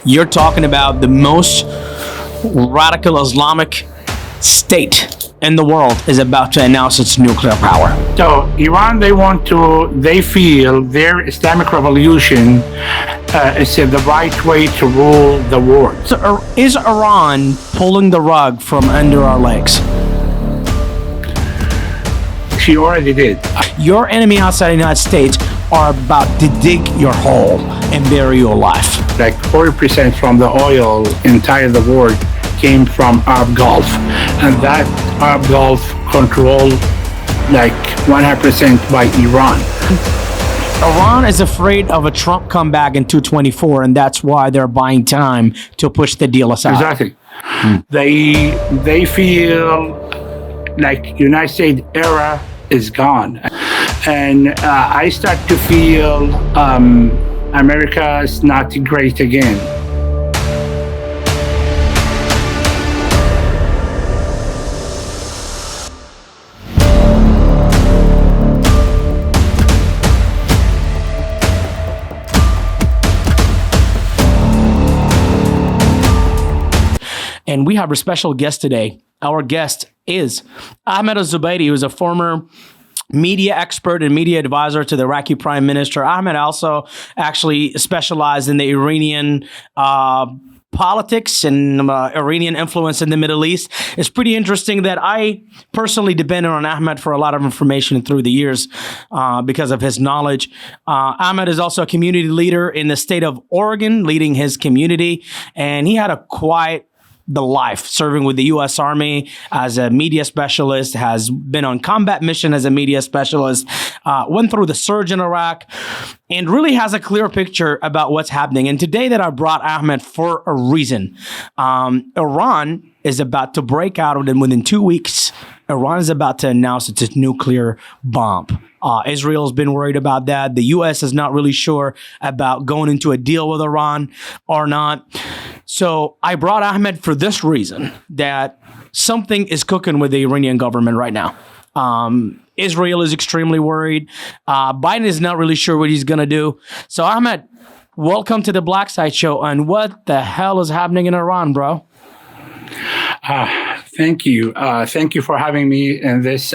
You're talking about the most radical Islamic state in the world is about to announce its nuclear power. So Iran, they feel their Islamic revolution is the right way to rule the world. So is Iran pulling the rug from under our legs? She already did. Your enemy outside the United States are about to dig your hole and bury your life. Like 40% from the oil entire the world came from Arab Gulf, and that Arab Gulf controlled like 100% by Iran. Iran is afraid of a Trump comeback in 2024, and that's why they're buying time to push the deal aside. Exactly. They feel like United States era is gone, and I start to feel America is not great again. And we have a special guest today. Our guest is Ahmed Al-Zubaydi, who is a former media expert and media advisor to the Iraqi Prime Minister. Ahmed also actually specialized in the Iranian politics and Iranian influence in the Middle East. It's pretty interesting that I personally depended on Ahmed for a lot of information through the years because of his knowledge. Ahmed is also a community leader in the state of Oregon, leading his community, and he had a quiet life serving with the U.S. Army as a media specialist, has been on combat mission as a media specialist, went through the surge in Iraq, and really has a clear picture about what's happening. And today that I brought Ahmed for a reason. Iran is about to break out, and within 2 weeks, Iran is about to announce its nuclear bomb. Israel's been worried about that. The U.S. is not really sure about going into a deal with Iran or not. So I brought Ahmed for this reason, that something is cooking with the Iranian government right now. Israel is extremely worried. Biden is not really sure what he's going to do. So Ahmed, welcome to the Black Side Show. And what the hell is happening in Iran, bro? Thank you. Thank you for having me in this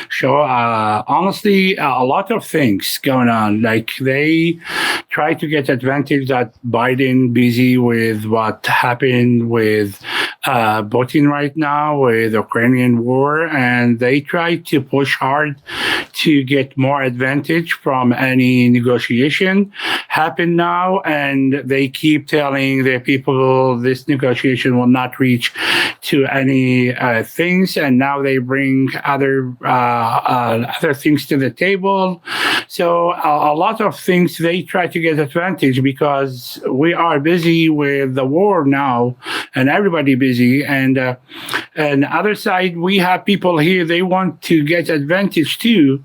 show. Honestly, a lot of things going on. Like they try to get advantage that Biden busy with what happened with Putin right now with Ukrainian war, and they try to push hard to get more advantage from any negotiation happen now. And they keep telling their people this negotiation will not reach to any things, and now they bring other things to the table. So a lot of things they try to get advantage because we are busy with the war now, and everybody busy. And other side, we have people here they want to get advantage too,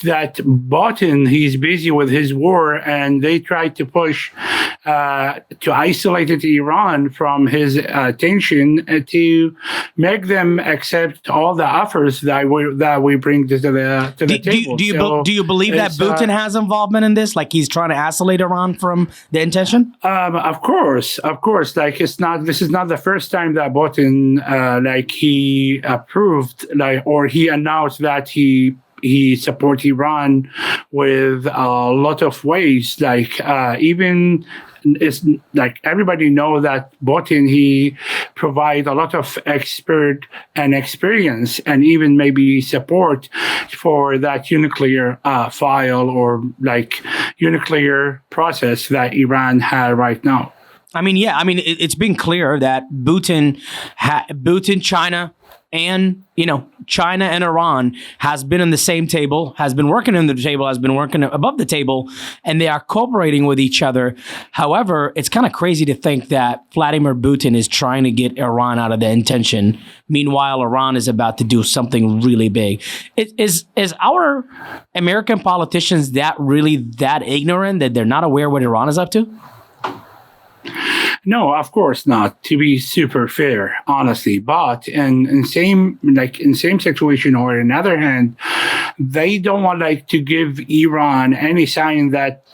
that Putin, he's busy with his war, and they try to push to isolate Iran from his attention to make them accept all the offers that we bring to the table. Do you believe that Putin has involvement in this? Like he's trying to isolate Iran from the intention? Of course. Like this is not the first time that Putin he approved or he announced that he support Iran with a lot of ways. Even it's like everybody know that Putin, he provide a lot of expert and experience and even maybe support for that nuclear file or nuclear process that Iran had right now. It's been clear that Putin, China, and China and Iran has been on the same table, has been working on the table, has been working above the table, and they are cooperating with each other. However, it's kind of crazy to think that Vladimir Putin is trying to get Iran out of the intention. Meanwhile, Iran is about to do something really big. Is our American politicians that ignorant that they're not aware what Iran is up to? No, of course not. To be super fair, honestly, but in same situation, or on the other hand, they don't want to give Iran any sign that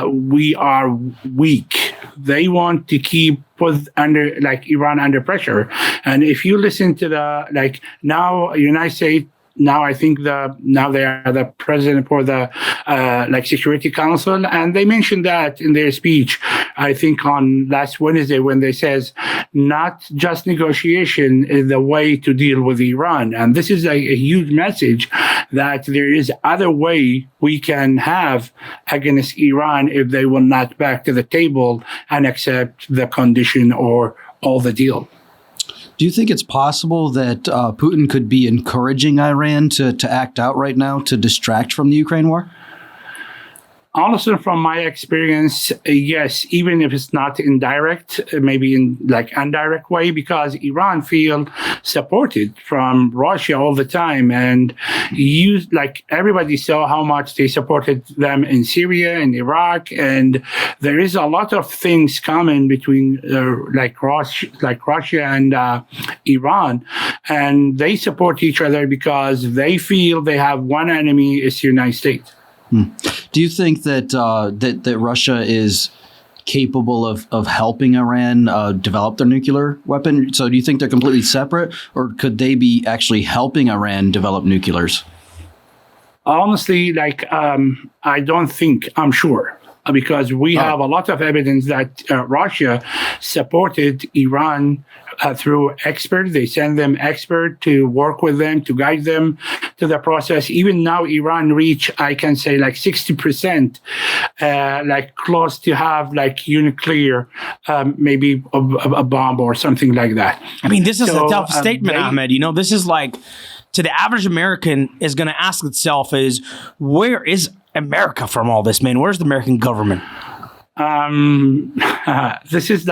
we are weak. They want to keep Iran under pressure. And if you listen to the now United States. Now I think they are the president for the Security Council, and they mentioned that in their speech. I think on last Wednesday when they says not just negotiation is the way to deal with Iran, and this is a huge message that there is other way we can have against Iran if they will not back to the table and accept the condition or all the deal. Do you think it's possible that Putin could be encouraging Iran to act out right now to distract from the Ukraine war? Honestly, from my experience, yes, even if it's not indirect, maybe in indirect way, because Iran feel supported from Russia all the time, and everybody saw how much they supported them in Syria and Iraq, and there is a lot of things common between Russia and Iran, and they support each other because they feel they have one enemy, is the United States. Do you think that that Russia is capable of helping Iran develop their nuclear weapon? So do you think they're completely separate, or could they be actually helping Iran develop nuclears? Honestly, I don't think, I'm sure. Because we have a lot of evidence that Russia supported Iran through experts. They send them experts to work with them, to guide them to the process. Even now, Iran reach, I can say, 60%, close to have nuclear, maybe a bomb or something like that. I mean, this is a tough statement, Ahmed. This is to the average American is going to ask itself is, where is America from all this, man? Where's the American government? This is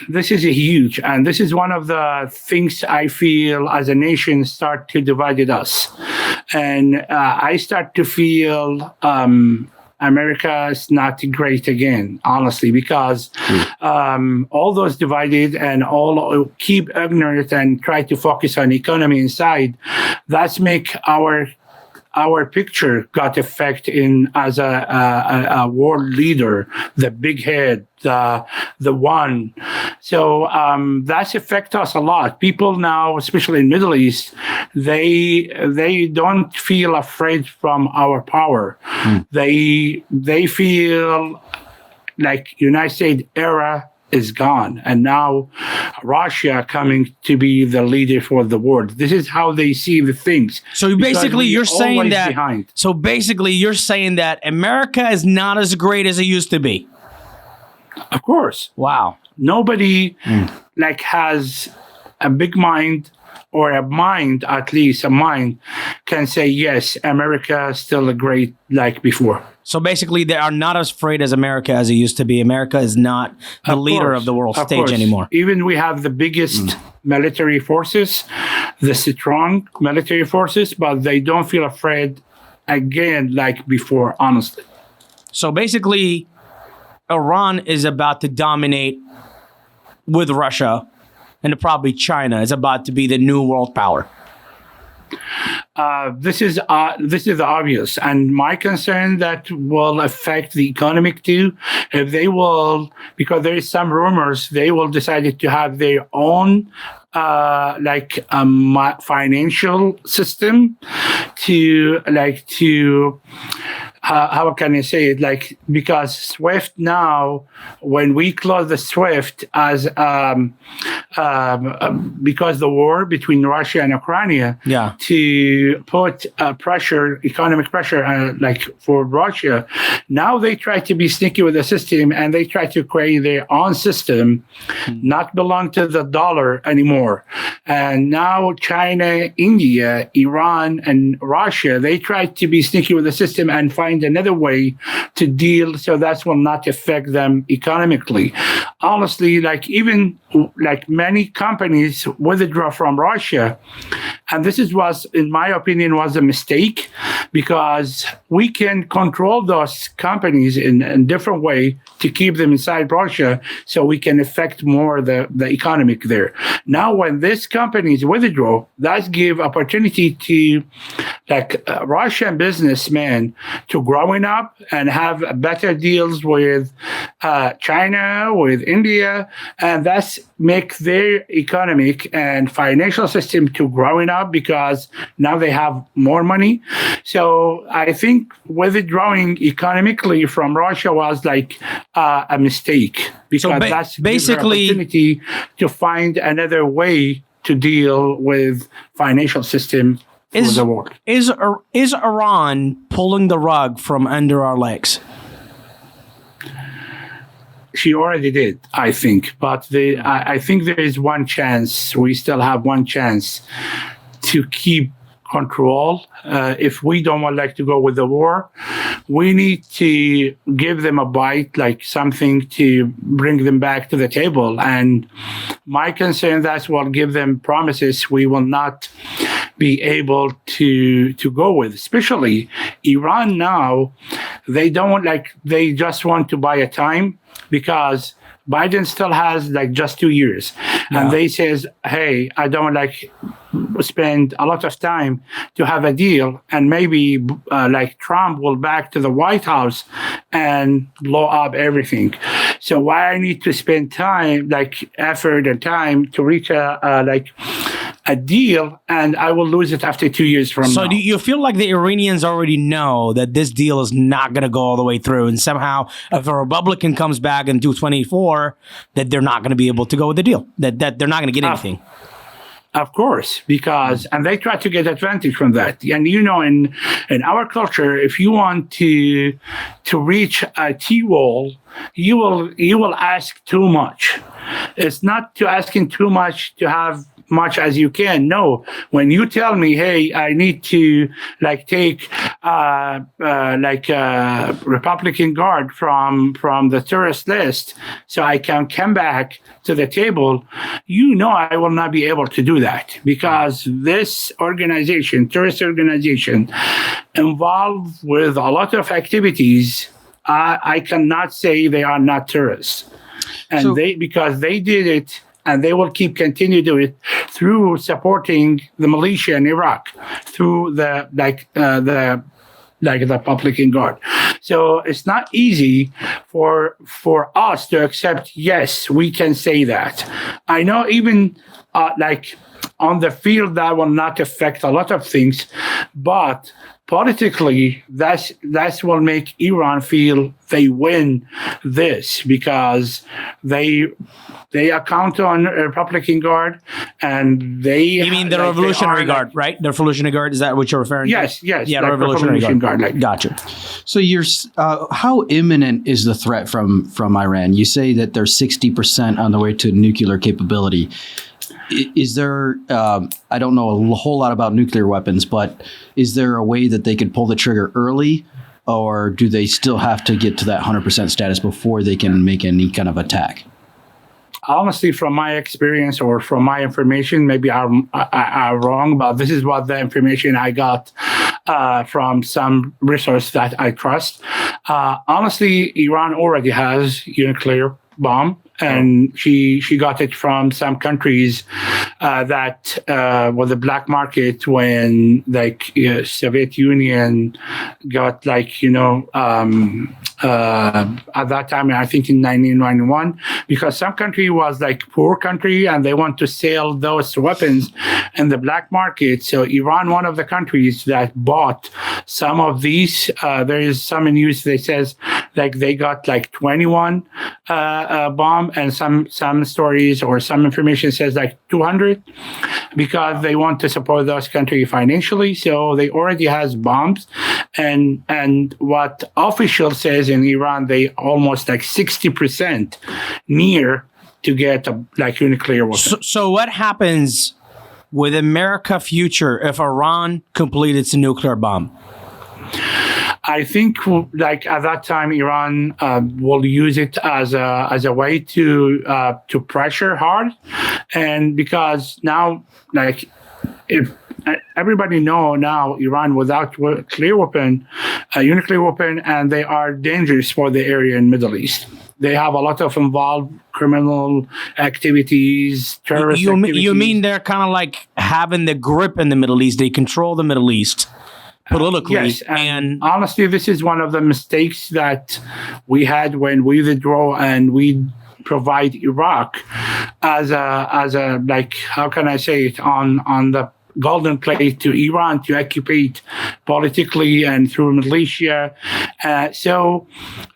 this is a huge, and this is one of the things I feel as a nation start to divide us. And I start to feel America is not great again, honestly, because all those divided and all keep ignorant and try to focus on economy inside. That's make our picture got effect in as a world leader, the big head, the one. So that's affect us a lot. People now, especially in Middle East, they don't feel afraid from our power. They feel like United States era is gone, and now Russia coming to be the leader for the world. This is how they see the things. So basically, you're saying that. So basically, you're saying that America is not as great as it used to be. Of course. Wow. Nobody has a big mind, or a mind, at least a mind, can say yes, America is still a great like before. So basically, they are not as afraid as America as it used to be. America is not the leader of the world stage anymore. Even we have the biggest military forces, the strong military forces, but they don't feel afraid again like before, honestly. So basically, Iran is about to dominate with Russia, and probably China is about to be the new world power. This is obvious, and my concern that will affect the economic too. If they will, because there is some rumors, they will decide to have their own financial system to how can I say it? Because SWIFT now, when we close the SWIFT as because the war between Russia and Ukraine, to put economic pressure, for Russia, now they try to be sneaky with the system, and they try to create their own system, not belong to the dollar anymore. And now China, India, Iran, and Russia, they try to be sneaky with the system and find another way to deal so that will not affect them economically. Honestly, even like many companies withdraw from Russia. And was, in my opinion, was a mistake, because we can control those companies in a different way to keep them inside Russia, so we can affect more the economic there. Now, when these companies withdraw, that give opportunity to Russian businessmen to growing up and have better deals with China, with India, and that's make their economic and financial system to growing up, because now they have more money. So I think withdrawing economically from Russia was like a mistake, because that's basically an opportunity to find another way to deal with financial system for the world. Is Iran pulling the rug from under our legs? She already did, I think. But I think there is one chance. We still have one chance to keep control. If we don't want to go with the war, we need to give them a bite, like something to bring them back to the table. And my concern, that's what give them promises we will not be able to go with. Especially Iran now, they just want to buy a time, because Biden still has just 2 years. Yeah. And they says, hey, I don't spend a lot of time to have a deal, and maybe Trump will back to the White House and blow up everything. So why I need to spend time, effort and time to reach a deal, and I will lose it after 2 years from now. So do you feel like the Iranians already know that this deal is not going to go all the way through, and somehow if a Republican comes back in 2024, that they're not going to be able to go with the deal, that they're not going to get anything? Of course, and they try to get advantage from that. And in our culture, if you want to reach a T-wall, you will ask too much. It's not to asking too much to have much as you can. No, when you tell me, hey, I need to take Republican Guard from the terrorist list so I can come back to the table, I will not be able to do that, because this organization, terrorist organization, involved with a lot of activities. I cannot say they are not terrorists, and because they did it. And they will continue to do it through supporting the militia in Iraq, through the Republican Guard. So it's not easy for us to accept. Yes, we can say that. I know even on the field that will not affect a lot of things, but politically, that will make Iran feel they win this, because they account on Republican Guard, and they. You mean the Revolutionary Guard, right? The Revolutionary Guard, is that what you're referring to? Yes. Yeah, the Revolutionary Guard. Gotcha. So how imminent is the threat from Iran? You say that they're 60% on the way to nuclear capability. Is there, I don't know a whole lot about nuclear weapons, but is there a way that they could pull the trigger early, or do they still have to get to that 100% status before they can make any kind of attack? Honestly, from my experience or from my information, maybe I'm wrong, but this is what the information I got from some resource that I trust. Honestly, Iran already has nuclear bomb, and she got it from some countries that were the black market when Soviet Union got at that time, I think in 1991, because some country was poor country and they want to sell those weapons in the black market. So Iran, one of the countries that bought some of these, there is some in news that says they got 21 bomb, and some stories or some information says 200, because they want to support those countries financially. So they already has bombs, and what officials says in Iran, they almost 60% near to get a nuclear weapon. So what happens with America future if Iran completed its nuclear bomb? I think like at that time, Iran will use it as a way to pressure hard, and because now, like, if everybody know now Iran without clear weapon, nuclear weapon, and they are dangerous for the area in Middle East. They have a lot of involved criminal activities, terrorist activities. You mean they're kind of like having the grip in the Middle East? They control the Middle East politically. Yes, and honestly, this is one of the mistakes that we had when we withdraw and we provide Iraq as a like, how can I say it, on the golden plate to Iran to occupy politically and through militia. So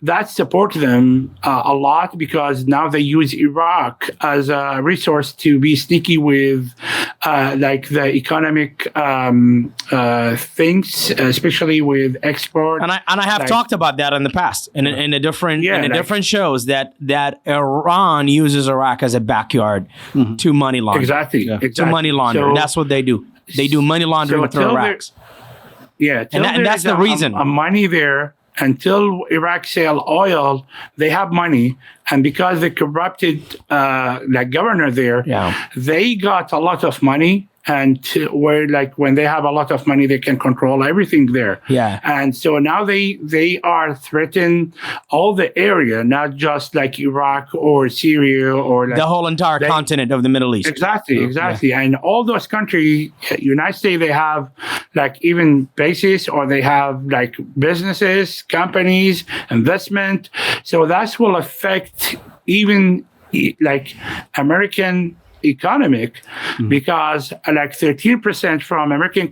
that supported them a lot, because now they use Iraq as a resource to be sneaky with like the economic things, especially with export. And I have talked about that in the past in a different different shows that Iran uses Iraq as a backyard to money laundering. Exactly. To money laundering. That's what they do. They do money laundering through Iraq. And that's the reason. Money there, until Iraq sell oil, they have money. And because the corrupted like governor there, they got a lot of money. And where, like, when they have a lot of money, they can control everything there. And so now they are threatening all the area, not just like Iraq or Syria or like the whole entire continent of the Middle East. Exactly. And all those countries, United States, they have like even bases, or they have like businesses, companies, investment. So that will affect even like American economic, because like 13% from American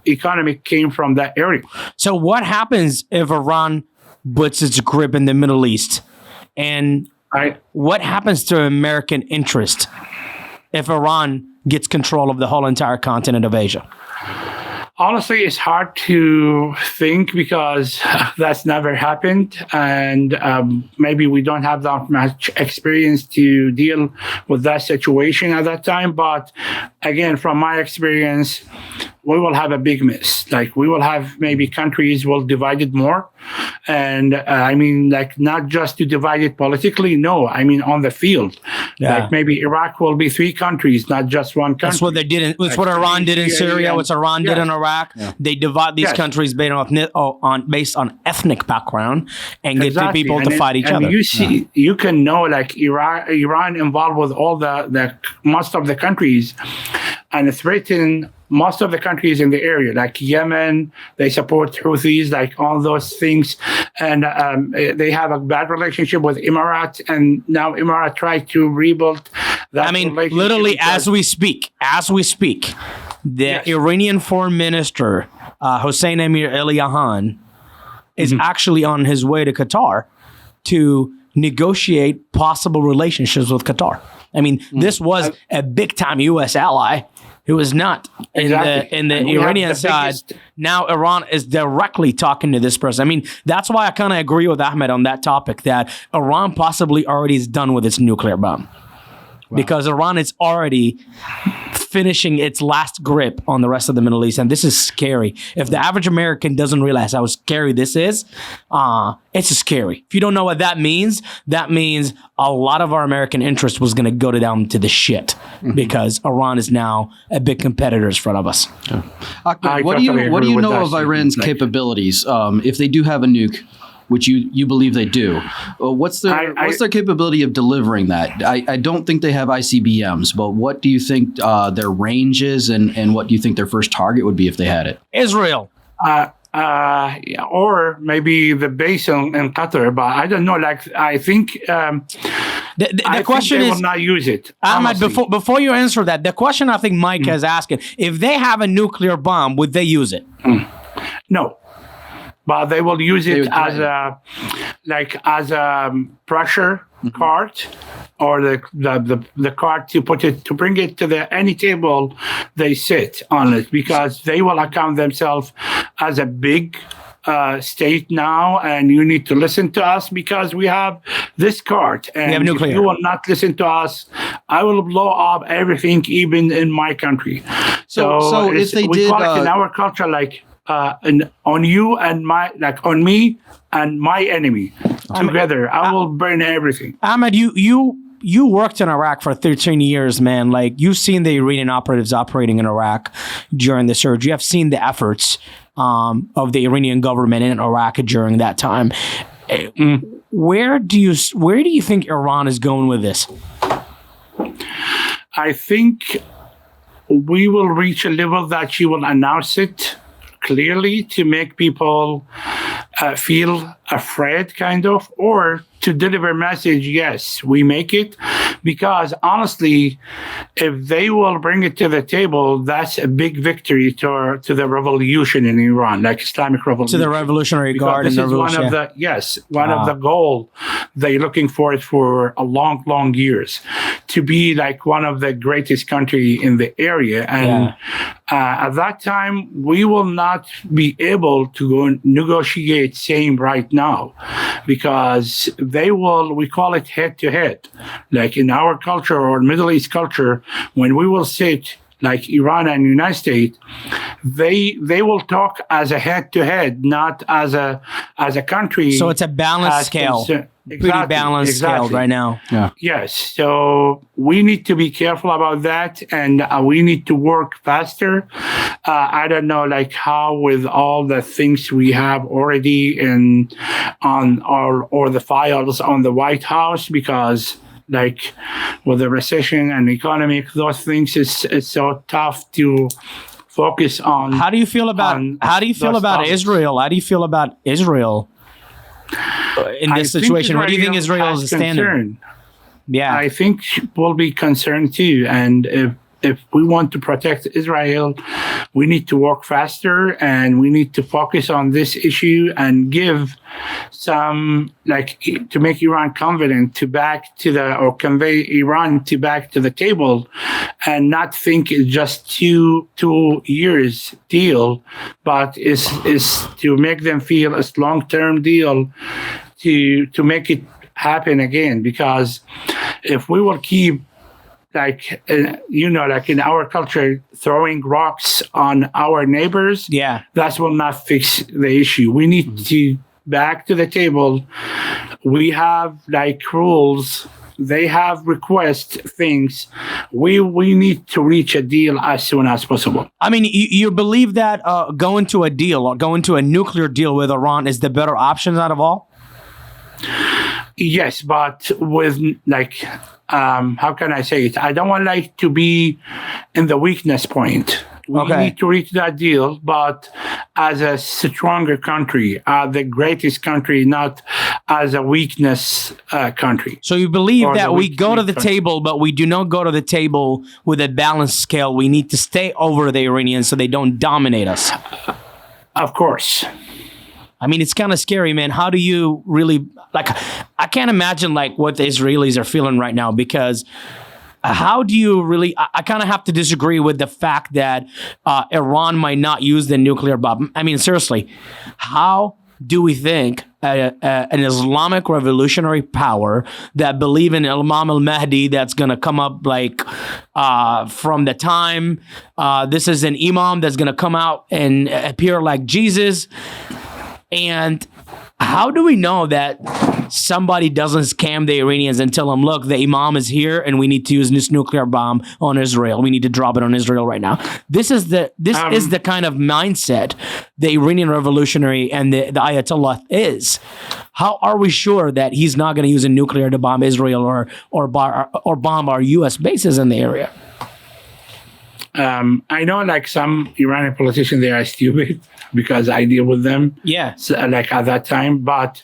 economy came from that area. So what happens if Iran puts its grip in the Middle East, and what happens to American interest if Iran gets control of the whole entire continent of Asia? Honestly, it's hard to think, because that's never happened. And maybe we don't have that much experience to deal with that situation at that time. But again, from my experience, we will have a big mess. Like, we will have maybe countries will divide it more. And I mean, like, not just to divide it politically. No, I mean, on the field. Like, maybe Iraq will be 3 countries, not just one country. That's what they did. That's what Iran did in Syria. What Iran did in Iraq. They divide these countries based on ethnic background and get the people to fight each other. You see, you can know, like, Iran involved with all the most of the countries, and threaten most of the countries in the area, like Yemen. They support Houthis, like all those things. And they have a bad relationship with Emirates, and now Emirates try to rebuild that. I mean, literally, as we speak, the Iranian foreign minister, Hossein Amir Eliahan, is actually on his way to Qatar to negotiate possible relationships with Qatar. I mean, this was a big-time U.S. ally who was not in the Iranian side. Now Iran is directly talking to this person. I mean, that's why I kind of agree with Ahmed on that topic, that Iran possibly already is done with its nuclear bomb. Because Iran is already finishing its last grip on the rest of the Middle East. And this is scary. If the average American doesn't realize how scary this is, it's scary. If you don't know what that means a lot of our American interest was going to go down to the shit, because Iran is now a big competitor in front of us. What do you know of Iran's capabilities if they do have a nuke? Which you believe they do. What's their capability of delivering that? I don't think they have ICBMs, but what do you think their range is, and what do you think their first target would be if they had it? Israel. Or maybe the base in Qatar, but I don't know. Like, I think the question is, they will not use it. Ahmed, before you answer that, the question I think Mike is asking: if they have a nuclear bomb, would they use it? No. But they will use it as a pressure card, or the card to bring it to any table they sit on it, because they will account themselves as a big state now, and you need to listen to us because we have this card. And if you will not listen to us, I will blow up everything, even in my country. So if they did, call it in our culture like and on you and on me and my enemy together. I will burn everything. Ahmed, you worked in Iraq for 13 years, man. Like, you've seen the Iranian operatives operating in Iraq during the surge. You have seen the efforts of the Iranian government in Iraq during that time. Where do you think Iran is going with this? I think we will reach a level that she will announce it clearly to make people feel afraid, kind of, or to deliver message, yes, we make it. Because honestly, if they will bring it to the table, that's a big victory to the revolution in Iran, like Islamic revolution. To the Revolutionary Guard. This is one of the one of the goal they're looking for it for a long years, to be like one of the greatest country in the area. And at that time, we will not be able to go negotiate same right now, because we call it head to head. Like in our culture or Middle East culture, when we will sit like Iran and United States, they will talk as a head to head, not as a country. So it's a balanced scale. Pretty balanced scale right now. Yeah. Yes. So we need to be careful about that, and we need to work faster. I don't know, like how with all the things we have already or the files on the White House, because like with the recession and economic, those things is so tough to focus on. How do you feel about Israel? How do you feel about Israel in this situation? What do you think Israel is standing? Yeah, I think we'll be concerned too. And if we want to protect Israel, we need to work faster, and we need to focus on this issue and give some, like, to make Iran confident to convey Iran to back to the table, and not think it's just two years deal, but is to make them feel it's long-term deal to make it happen again. Because if we will keep like in our culture, throwing rocks on our neighbors, that will not fix the issue. We need to back to the table. We have like rules. They have request things. We need to reach a deal as soon as possible. I mean, you believe that going to a deal or going to a nuclear deal with Iran is the better option out of all? Yes, but with like, how can I say it? I don't want like to be in the weakness point. We need to reach that deal, but as a stronger country, the greatest country, not as a weakness country. So you believe that we go to the table, but we do not go to the table with a balanced scale. We need to stay over the Iranians so they don't dominate us. Of course. I mean, it's kind of scary, man. How do you really, like, I can't imagine like what the Israelis are feeling right now, because how do you really, I kind of have to disagree with the fact that Iran might not use the nuclear bomb. I mean, seriously, how do we think an Islamic revolutionary power that believe in Imam al-Mahdi that's going to come up like from the time this is an imam that's going to come out and appear like Jesus? And how do we know that somebody doesn't scam the Iranians and tell them, look, the imam is here and we need to use this nuclear bomb on Israel. We need to drop it on Israel right now. This is the kind of mindset the Iranian revolutionary and the Ayatollah is. How are we sure that he's not going to use a nuclear to bomb Israel or bomb our U.S. bases in the area? I know like some Iranian politicians, they are stupid because I deal with them. Yeah. So, like at that time, but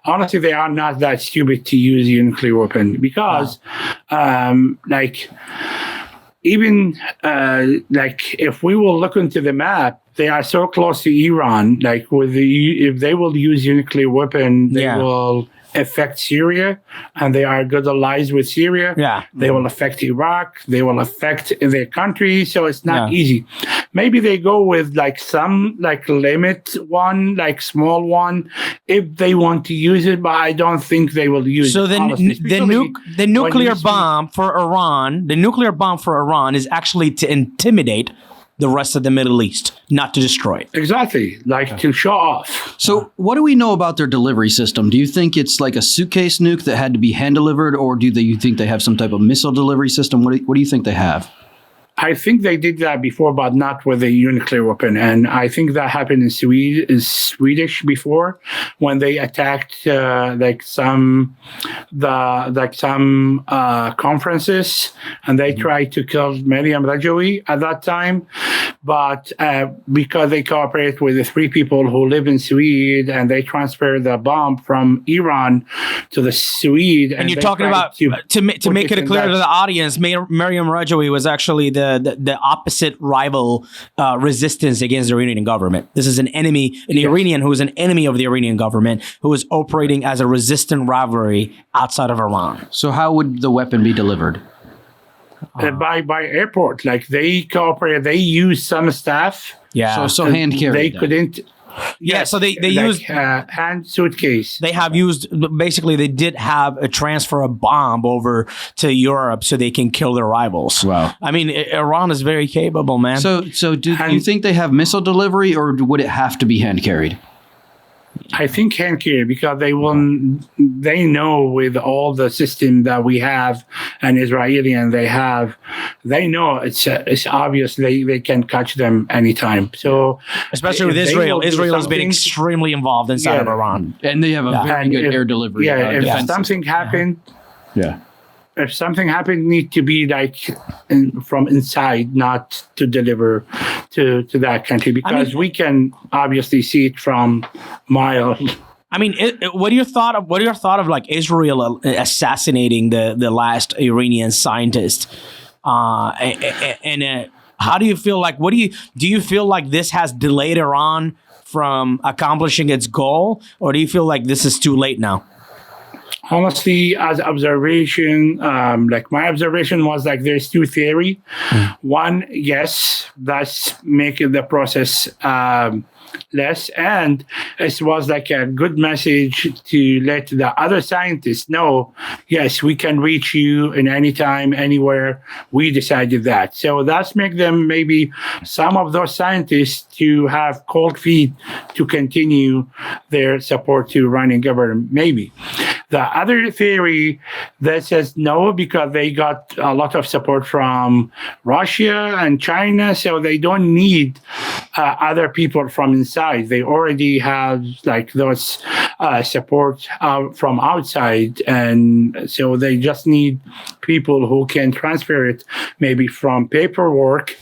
honestly, they are not that stupid to use a nuclear weapon because, like, even like if we will look into the map, they are so close to Iran. Like if they will use a nuclear weapon, they will affect Syria, and they are good allies with Syria. Yeah. They will affect Iraq. They will affect their country. So it's not easy. Maybe they go with like some like limit one, like small one, if they want to use it, but I don't think they will use it. So the nuclear bomb for Iran, is actually to intimidate the rest of the Middle East, not to destroy it. Exactly, like to show off. So what do we know about their delivery system? Do you think it's like a suitcase nuke that had to be hand delivered, or you think they have some type of missile delivery system? What do you think they have? I think they did that before, but not with a nuclear weapon. And I think that happened in Swedish before, when they attacked some conferences, and they tried to kill Maryam Rajavi at that time. But because they cooperate with the three people who live in Sweden, and they transfer the bomb from Iran to the Swede. And you're talking about, to make it clear to the audience, Maryam Rajavi was actually the opposite rival resistance against the Iranian government. This is an enemy, an Iranian who is an enemy of the Iranian government, who is operating as a resistant rivalry outside of Iran. So how would the weapon be delivered? By airport, like they cooperate, they use some staff. Yeah. So hand carried. They couldn't. Yeah, so they like, used hand suitcase. They have used, basically they did have a transfer a bomb over to Europe so they can kill their rivals. Wow. I mean, Iran is very capable, man. So do you think they have missile delivery, or would it have to be hand carried? I think hand carry, because they know with all the system that we have and Israeli they know it's obvious they can catch them anytime. So especially with Israel has been extremely involved inside of Iran, and they have a very good air delivery. If something happened, if something happened, need to be like from inside, not to deliver to that country, because we can obviously see it from miles. I mean, what are your thought of like Israel assassinating the last Iranian scientist? And how do you feel like? Do you feel like this has delayed Iran from accomplishing its goal, or do you feel like this is too late now? Honestly, as observation, like my observation was like there's two theory. One, yes, that's making the process less, and it was like a good message to let the other scientists know, yes, we can reach you in any time, anywhere. We decided that. So that's make them, maybe some of those scientists, to have cold feet to continue their support to Iranian government, maybe. The other theory that says no, because they got a lot of support from Russia and China, so they don't need other people from inside. They already have like those support from outside, and so they just need people who can transfer it, maybe from paperwork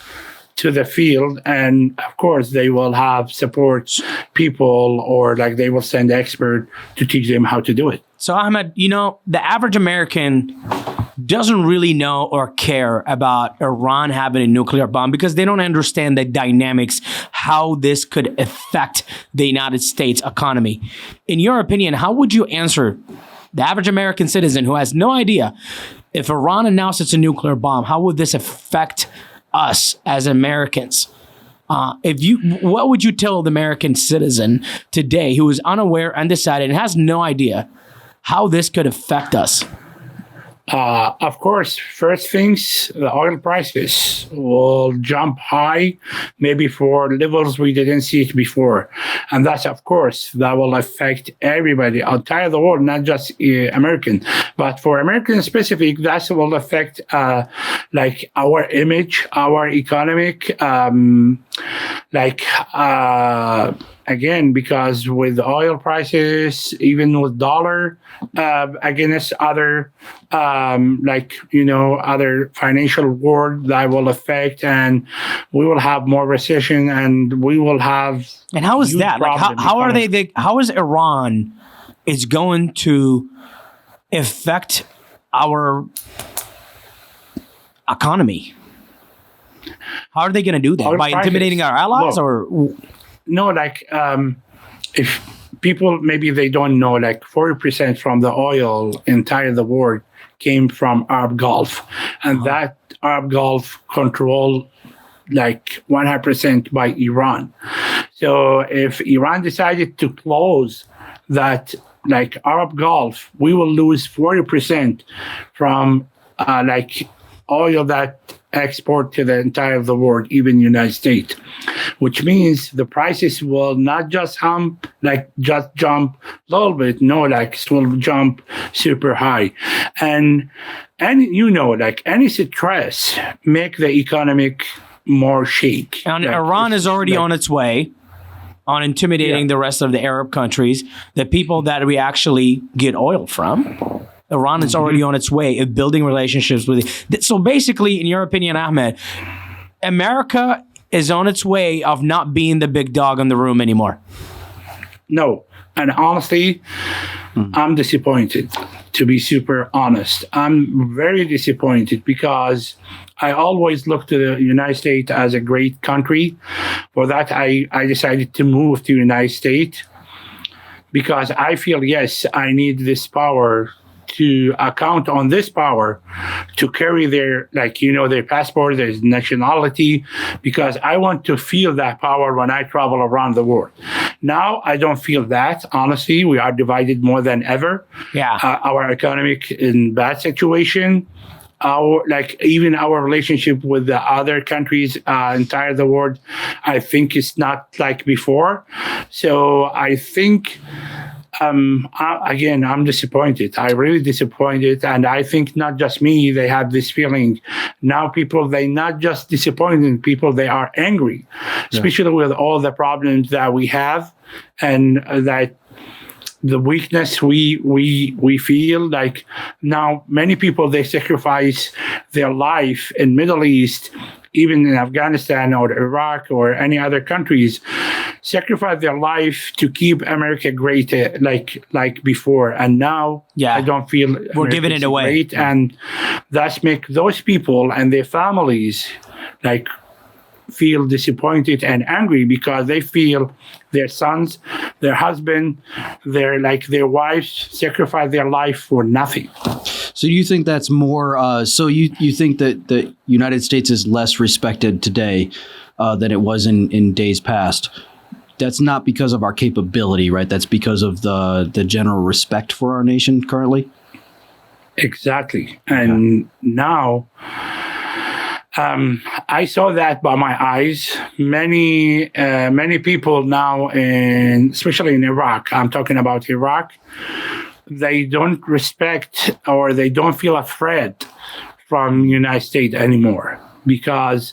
to the field. And of course they will have support people, or like they will send expert to teach them how to do it. So Ahmed, the average American doesn't really know or care about Iran having a nuclear bomb, because they don't understand the dynamics, how this could affect the United States economy. In your opinion, how would you answer the average American citizen who has no idea, if Iran announced it's a nuclear bomb, how would this affect us as Americans? What would you tell the American citizen today who is unaware, undecided, and has no idea how this could affect us? Of course, first things, the oil prices will jump high, maybe for levels we didn't see it before. And that's, of course, that will affect everybody outside the world, not just American. But for American specific, that will affect like our image, our economic, again, because with oil prices, even with dollar against other, other financial world, that will affect, and we will have more recession, and we will have. And how is that? Like, how are they? How is Iran is going to affect our economy? How are they going to do that? By intimidating our allies, or? No, if people, maybe they don't know, 40% from the oil entire the world came from Arab Gulf, and that Arab Gulf controlled 100% by Iran. So if Iran decided to close that Arab Gulf, we will lose 40% from oil that export to the entire of the world, even United States, which means the prices will not just jump a little bit. No, like it will jump super high. And like any stress make the economic more shake. And like, Iran is already on its way on intimidating the rest of the Arab countries, the people that we actually get oil from. Iran is already on its way of building relationships with it. So basically, in your opinion, Ahmed, America is on its way of not being the big dog in the room anymore. No. And honestly, I'm disappointed, to be super honest. I'm very disappointed because I always look to the United States as a great country. For that, I decided to move to the United States because I feel, yes, I need this power to account on this power to carry their, their passport, their nationality, because I want to feel that power when I travel around the world. Now, I don't feel that. Honestly, we are divided more than ever. Yeah. Our economic in bad situation. Even our relationship with the other countries, entire the world, I think is not like before. So I think, again, I'm disappointed. I'm really disappointed. And I think not just me, they have this feeling. Now people, they not just disappointed people, they are angry, especially with all the problems that we have and that the weakness we feel. Like now many people, they sacrifice their life in Middle East, even in Afghanistan or Iraq or any other countries, sacrifice their life to keep America great like before. And now I don't feel we're giving it away. Great, and that's make those people and their families feel disappointed and angry because they feel their sons, their husband, their wives sacrifice their life for nothing. So you think that's more? So you think that the United States is less respected today than it was in days past? That's not because of our capability, right? That's because of the general respect for our nation currently. Exactly, and now. I saw that by my eyes. Many people now, especially in Iraq, I'm talking about Iraq, they don't respect or they don't feel afraid from United States anymore. Because,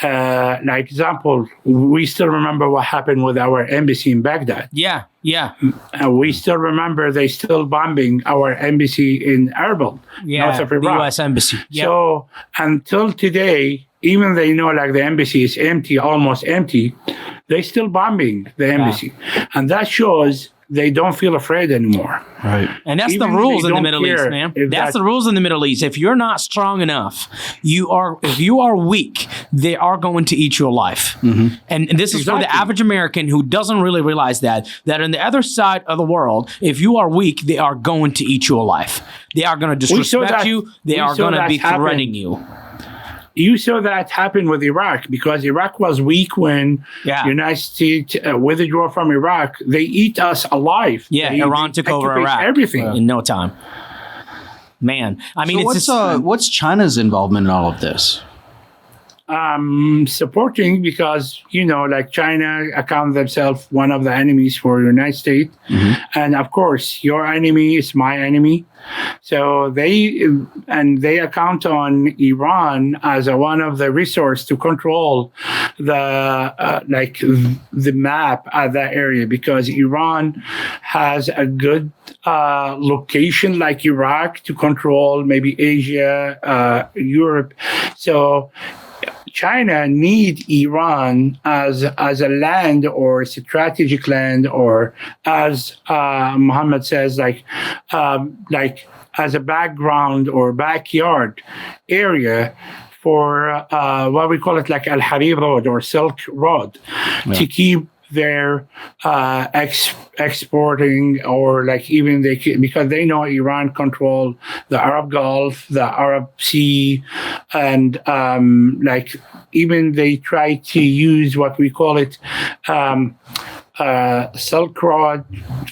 example, we still remember what happened with our embassy in Baghdad. Yeah. We still remember they still bombing our embassy in Erbil, north of Iraq. The U.S. embassy. Yep. So until today, even they know the embassy is empty, almost empty, they still bombing the embassy, and that shows they don't feel afraid anymore. Right. And that's the rules in the Middle East, man. That's the rules in the Middle East. If you're not strong enough, if you are weak, they are going to eat you alive. Mm-hmm. And this is for the average American who doesn't really realize that on the other side of the world, if you are weak, they are going to eat you alive. They are going to disrespect you. They are going to be threatening you. You saw that happen with Iraq because Iraq was weak when United States withdrew from Iraq. They eat us alive. Yeah, Iran took over Iraq everything in no time. Man, I mean, what's China's involvement in all of this? Supporting because, China account themselves one of the enemies for the United States. Mm-hmm. And of course, your enemy is my enemy. So they account on Iran as one of the resources to control the map at that area, because Iran has a good location like Iraq to control maybe Asia, Europe. So China need Iran as a land or strategic land, or as Muhammad says, as a background or backyard area for what we call it Al-Harir Road or Silk Road, to keep their exporting, or even because they know Iran control the Arab Gulf, the Arab Sea, and even they try to use what we call it Silk Road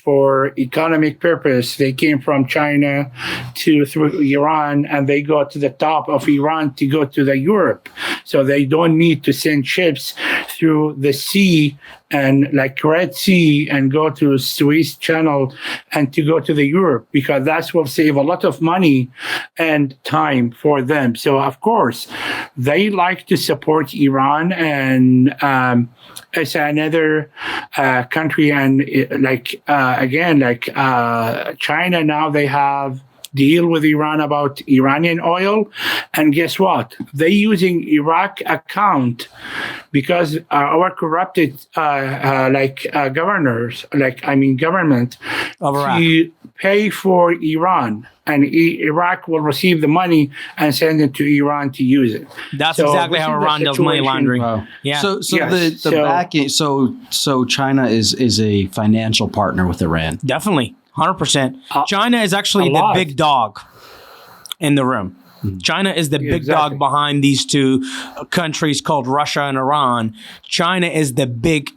for economic purpose. They came from China through Iran, and they go to the top of Iran to go to the Europe. So they don't need to send ships through the sea and like Red Sea and go to Suez Channel and to go to the Europe, because that will save a lot of money and time for them. So of course they like to support Iran, and it's another country. And China now, they have deal with Iran about Iranian oil, and guess what? They using Iraq account because our corrupted government Of Iraq. to pay for Iran, and Iraq will receive the money and send it to Iran to use it. That's So exactly this how is the Iran does money situation. laundering. Wow. Yeah. So Yes. the backing. So China is a financial partner with Iran. Definitely, 100%. China is actually a the lot. big dog in the room. China is the big Exactly. dog behind these two countries called Russia and Iran. China is the big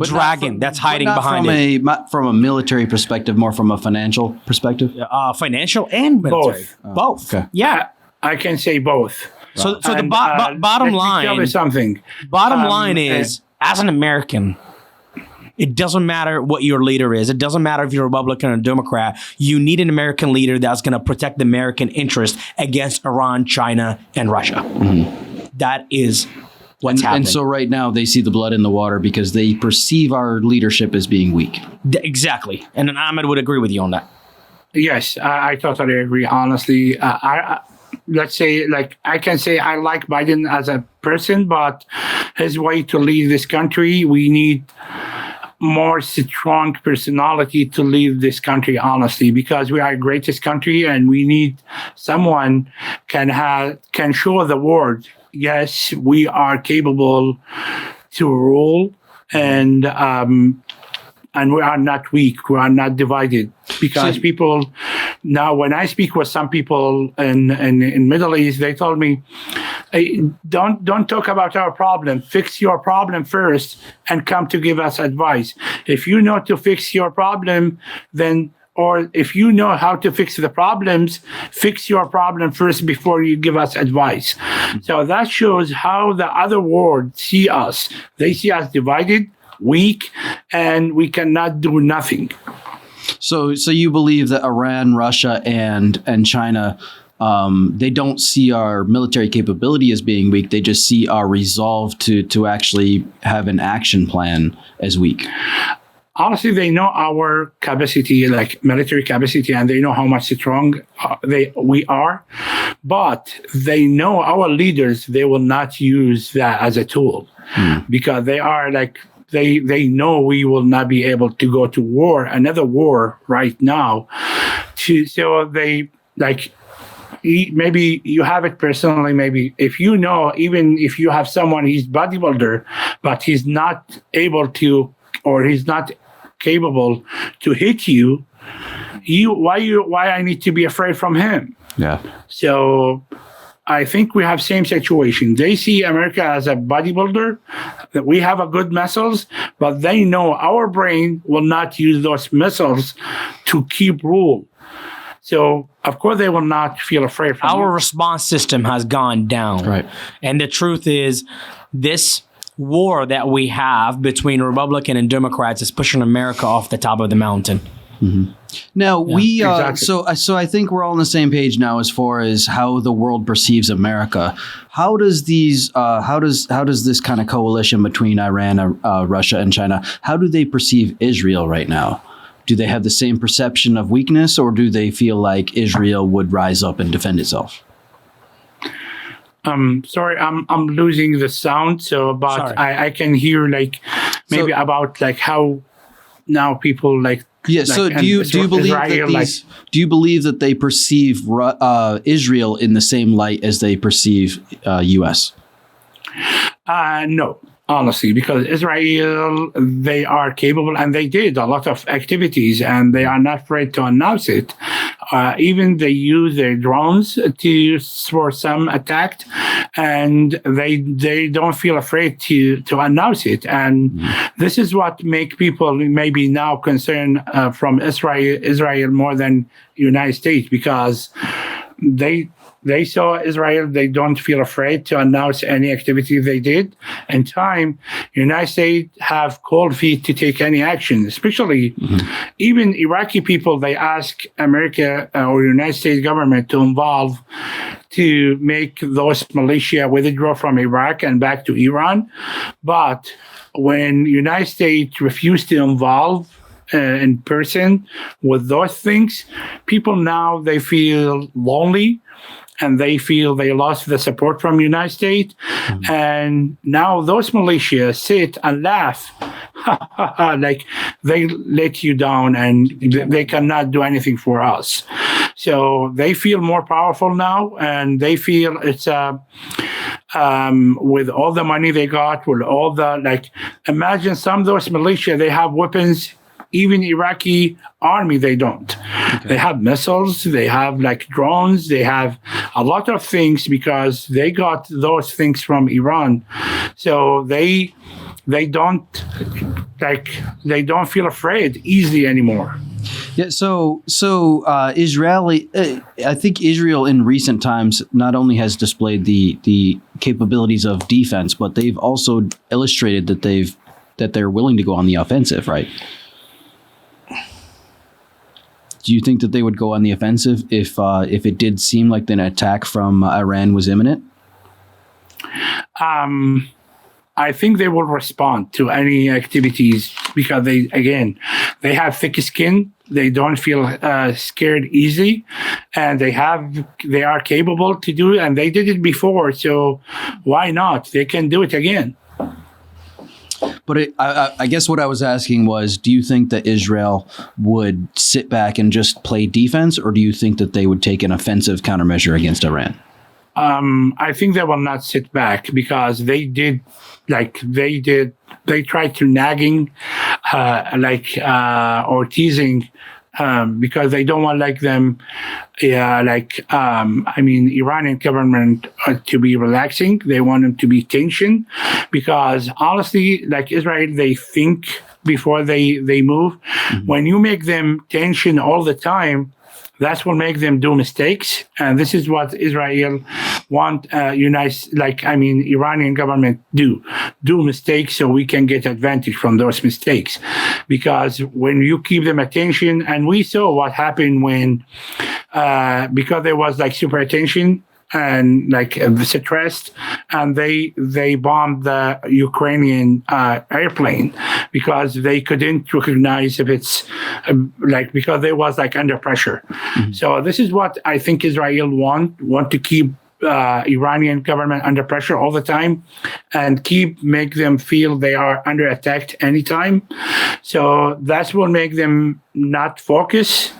dragon that's hiding But not behind from it. not from a military perspective, more from a financial perspective. Financial and military. Both. Okay. Yeah. I can say both. So the And, bottom let me tell line, you something. bottom line is, as an American, it doesn't matter what your leader is. It doesn't matter if you're Republican or Democrat. You need an American leader that's going to protect the American interest against Iran, China, and Russia. That is what's happening. And so right now they see the blood in the water because they perceive our leadership as being weak. Exactly. And Ahmed would agree with you on that. Yes, I totally agree. Honestly, let's say, I can say I like Biden as a person, but his way to lead this country, we need more strong personality to lead this country, honestly, because we are the greatest country, and we need someone can show the world, yes, we are capable to rule, and we are not weak. We are not divided, because people now, when I speak with some people in Middle East, they told me, hey, don't talk about our problem. Fix your problem first and come to give us advice. If you know to fix your problem, then, or if you know how to fix the problems, fix your problem first before you give us advice. So that shows how the other world see us. They see us divided, weak, and we cannot do nothing. So you believe that Iran, Russia, and China, they don't see our military capability as being weak. They just see our resolve to actually have an action plan as weak. Honestly, they know our capacity, like military capacity, and they know how much strong we are. But they know our leaders, they will not use that as a tool, because they are they know we will not be able to go to war, another war right now. So they maybe you have it personally. Maybe if you know, even if you have someone, he's bodybuilder, but he's not able to, or he's not capable to hit you. Why I need to be afraid from him? Yeah. So I think we have same situation. They see America as a bodybuilder, that we have a good muscles, but they know our brain will not use those muscles to keep rule. So of course they will not feel afraid from Our us. response system has gone down. Right. And the truth is, this war that we have between Republican and Democrats is pushing America off the top of the mountain. Now we exactly. so I think we're all on the same page now as far as how the world perceives America. How does this kind of coalition between Iran, Russia, and China, how do they perceive Israel right now? Do they have the same perception of weakness, or do they feel like Israel would rise up and defend itself? Sorry, I'm losing the sound. So, but Sorry. I can hear maybe about how now people Yeah. So do you believe that do you believe that they perceive Israel in the same light as they perceive U.S.? No, honestly, because Israel, they are capable, and they did a lot of activities, and they are not afraid to announce it. Even they use their drones for some attack, and they don't feel afraid to announce it. And this is what make people maybe now concerned from Israel more than United States, because they saw Israel. They don't feel afraid to announce any activity they did. In time, United States have cold feet to take any action, especially even Iraqi people. They ask America or United States government to involve to make those militia withdraw from Iraq and back to Iran. But when United States refused to involve in person with those things, people now they feel lonely, and they feel they lost the support from the United States. And now those militia sit and laugh, like they let you down and they cannot do anything for us. So they feel more powerful now, and they feel it's with all the money they got, with all the, imagine some of those militia, they have weapons. Even Iraqi army, they don't. Okay. They have missiles, they have drones, they have a lot of things because they got those things from Iran. So they don't feel afraid easily anymore. Yeah, so Israeli, I think Israel in recent times not only has displayed the capabilities of defense, but they've also illustrated that they're willing to go on the offensive, right? Do you think that they would go on the offensive if it did seem like an attack from Iran was imminent? I think they will respond to any activities because they have thick skin. They don't feel scared easy, and they are capable to do it, and they did it before. So why not? They can do it again. But I guess what I was asking was, do you think that Israel would sit back and just play defense, or do you think that they would take an offensive countermeasure against Iran? I think they will not sit back because they tried to nagging, or teasing, because they don't want Iranian government to be relaxing. They want them to be tension, because honestly, Israel, they think before they move. Mm-hmm. When you make them tension all the time, that's what make them do mistakes. And this is what Israel want Iranian government do mistakes so we can get advantage from those mistakes. Because when you keep them attention, and we saw what happened when, because there was super attention and stressed, and they bombed the Ukrainian airplane because they couldn't recognize if it's because they was under pressure. Mm-hmm. So this is what I think Israel want to keep Iranian government under pressure all the time, and make them feel they are under attack anytime. So that's what make them not focus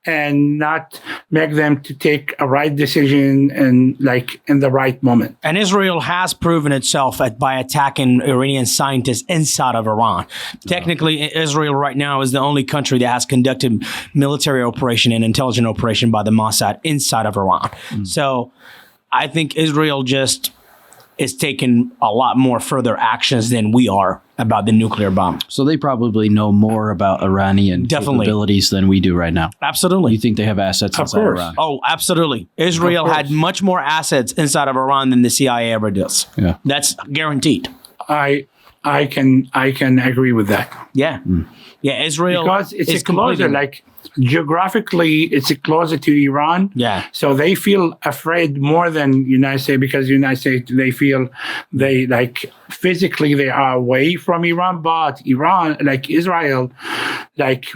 and not make them to take a right decision and in the right moment. And Israel has proven itself by attacking Iranian scientists inside of Iran. Technically, Israel right now is the only country that has conducted military operation and intelligence operation by the Mossad inside of Iran. Mm. So I think Israel just is taking a lot more further actions than we are about the nuclear bomb. So they probably know more about Iranian capabilities than we do right now. Absolutely. You think they have assets inside Iran? Oh, absolutely. Israel had much more assets inside of Iran than the CIA ever does. Yeah. That's guaranteed. I can agree with that. Yeah. Mm. Yeah, Israel because it's closer, geographically, it's closer to Iran. Yeah. So they feel afraid more than United States, because United States, they feel they physically they are away from Iran, but Iran, Israel,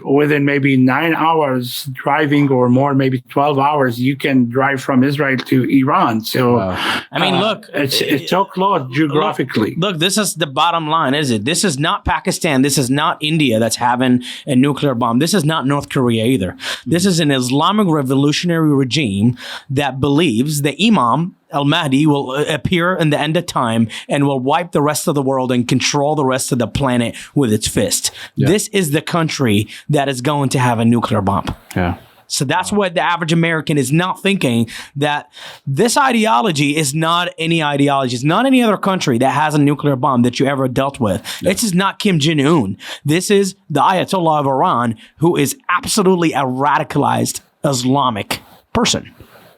within maybe 9 hours driving or more, maybe 12 hours, you can drive from Israel to Iran. So, look, it's so close geographically. Look, this is the bottom line, is it? This is not Pakistan. This is not India that's having a nuclear bomb. This is not North Korea either. This is an Islamic revolutionary regime that believes the Imam Al-Mahdi will appear in the end of time and will wipe the rest of the world and control the rest of the planet with its fist. Yeah. This is the country that is going to have a nuclear bomb. Yeah. So that's what the average American is not thinking, that this ideology is not any ideology. It's not any other country that has a nuclear bomb that you ever dealt with. Yeah. This is not Kim Jong-un. This is the Ayatollah of Iran, who is absolutely a radicalized Islamic person.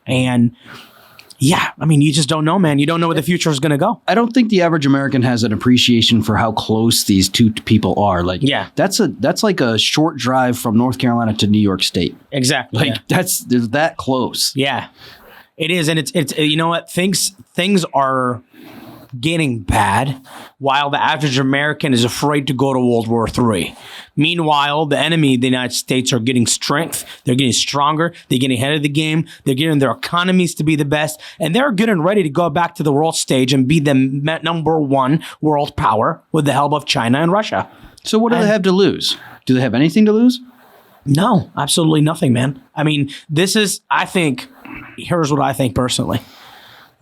And yeah, I mean, you just don't know, man. You don't know where the future is going to go. I don't think the average American has an appreciation for how close these two people are. Like, yeah, that's like a short drive from North Carolina to New York State. Exactly. Like they're that close. Yeah, it is. And it's you know what? Things are getting bad while the average American is afraid to go to World War III. Meanwhile, the enemy, the United States, are getting strength. They're getting stronger. They're getting ahead of the game. They're getting their economies to be the best. And they're getting ready to go back to the world stage and be the number one world power with the help of China and Russia. So what do they have to lose? Do they have anything to lose? No, absolutely nothing, man. I mean, here's what I think personally.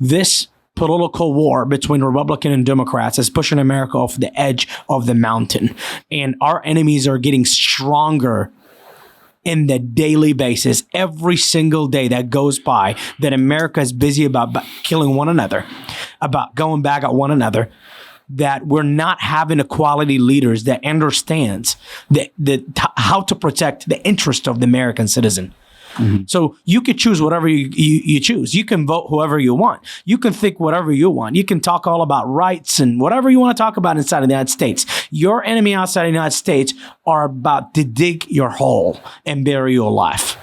This political war between Republican and Democrats is pushing America off the edge of the mountain. And our enemies are getting stronger in the daily basis. Every single day that goes by that America is busy about killing one another, about going back at one another, that we're not having equality leaders that understands how to protect the interest of the American citizen. Mm-hmm. So you could choose whatever you choose. You can vote whoever you want. You can think whatever you want. You can talk all about rights and whatever you want to talk about inside of the United States. Your enemy outside of the United States are about to dig your hole and bury you alive.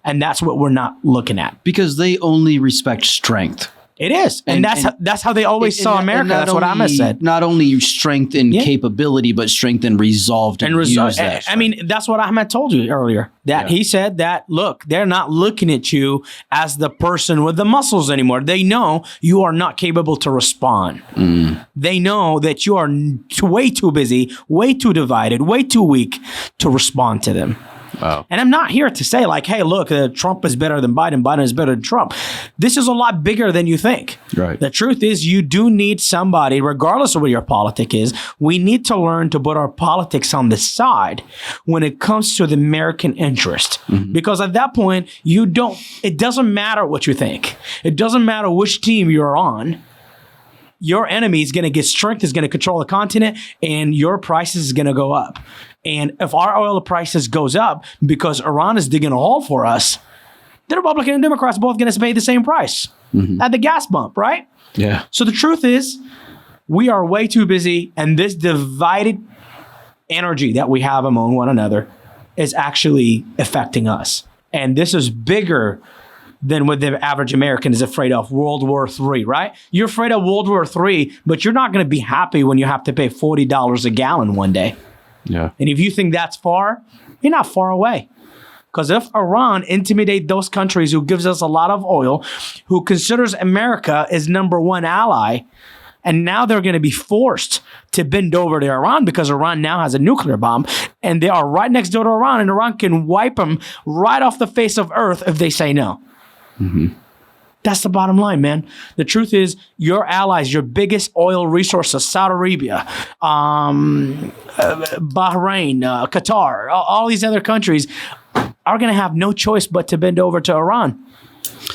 And that's what we're not looking at. Because they only respect strength. It is. And that's how they always saw America. That's what Ahmed said. Not only strength and capability, but strength and resolve to use that strength. I mean, that's what Ahmed told you earlier. That he said that, look, they're not looking at you as the person with the muscles anymore. They know you are not capable to respond. Mm. They know that you are way too busy, way too divided, way too weak to respond to them. Wow. And I'm not here to say like, hey, look, Trump is better than Biden. Biden is better than Trump. This is a lot bigger than you think. Right. The truth is you do need somebody, regardless of what your politic is, we need to learn to put our politics on the side when it comes to the American interest. Mm-hmm. Because at that point, it doesn't matter what you think. It doesn't matter which team you're on. Your enemy is going to get strength, is going to control the continent, and your prices is going to go up. And if our oil prices goes up because Iran is digging a hole for us, the Republican and Democrats are both going to pay the same price at the gas pump, right? Yeah. So the truth is, we are way too busy, and this divided energy that we have among one another is actually affecting us. And this is bigger than what the average American is afraid of. World War III, right? You're afraid of World War III, but you're not going to be happy when you have to pay $40 a gallon one day. Yeah. And if you think that's far, you're not far away. Because if Iran intimidate those countries who gives us a lot of oil, who considers America as number one ally, and now they're going to be forced to bend over to Iran because Iran now has a nuclear bomb, and they are right next door to Iran, and Iran can wipe them right off the face of earth if they say no. Mm-hmm. That's the bottom line, man. The truth is, your allies, your biggest oil resources, Saudi Arabia, Bahrain, Qatar, all these other countries are going to have no choice but to bend over to Iran.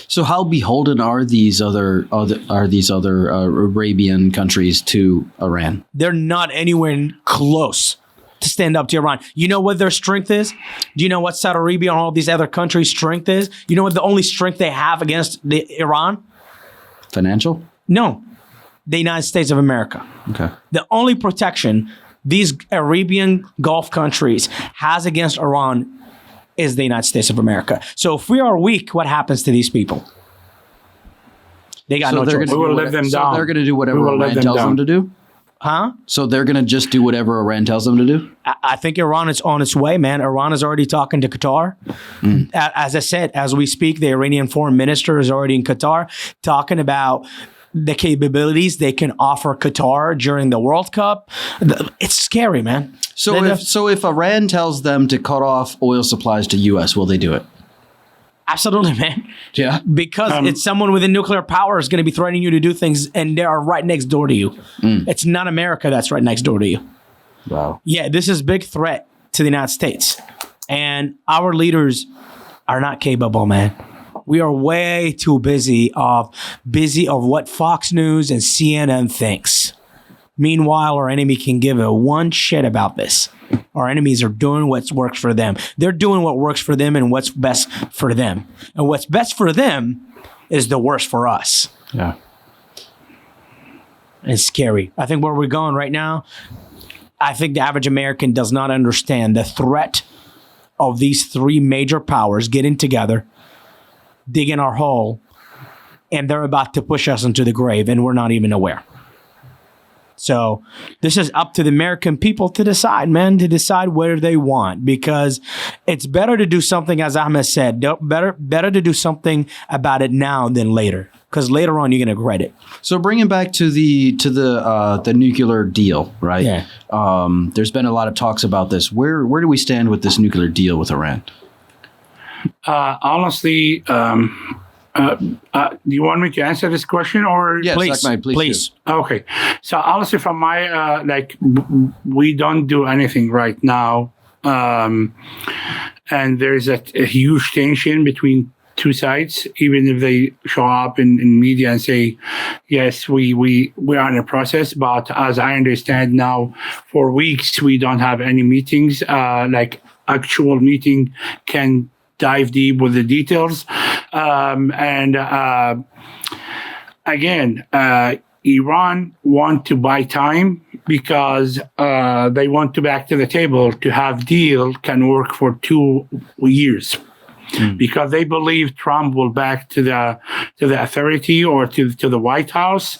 So how beholden are these other Arabian countries to Iran? They're not anywhere close to stand up to Iran. You know what their strength is? Do you know what Saudi Arabia and all these other countries' strength is? You know what the only strength they have against Iran? Financial? No. The United States of America. Okay. The only protection these Arabian Gulf countries has against Iran is the United States of America. So if we are weak, what happens to these people? They got no choice. We will let them down. So they're going to do whatever Iran tells them to do? Huh? So they're going to just do whatever Iran tells them to do? I think Iran is on its way, man. Iran is already talking to Qatar. Mm. As I said, as we speak, the Iranian foreign minister is already in Qatar talking about the capabilities they can offer Qatar during the World Cup. It's scary, man. So if Iran tells them to cut off oil supplies to U.S., will they do it? Absolutely, man. Yeah. Because it's someone with a nuclear power is going to be threatening you to do things, and they are right next door to you. Mm. It's not America that's right next door to you. Wow. Yeah, this is a big threat to the United States. And our leaders are not capable, man. We are way too busy of what Fox News and CNN thinks. Meanwhile, our enemy can give a one shit about this. Our enemies are doing what works for them. They're doing what works for them and what's best for them. And what's best for them is the worst for us. Yeah. It's scary. I think where we're going right now, I think the average American does not understand the threat of these three major powers getting together, digging our hole, and they're about to push us into the grave, and we're not even aware. So this is up to the American people to decide, man, to decide where they want, because it's better to do something, as Ahmed said, better to do something about it now than later, because later on you're going to regret it. So bringing back to the nuclear deal, right? Yeah. There's been a lot of talks about this. Where do we stand with this nuclear deal with Iran? Honestly, do you want me to answer this question, or Yes, Please, Ahmed, please. Okay, so honestly, from my we don't do anything right now, and there's a huge tension between two sides. Even if they show up in media and say, yes, we're in a process, but as I understand now, for weeks we don't have any meetings, actual meeting can dive deep with the details. Again, Iran want to buy time because they want to back to the table to have deal can work for 2 years. Because they believe Trump will back to the authority or to the White House.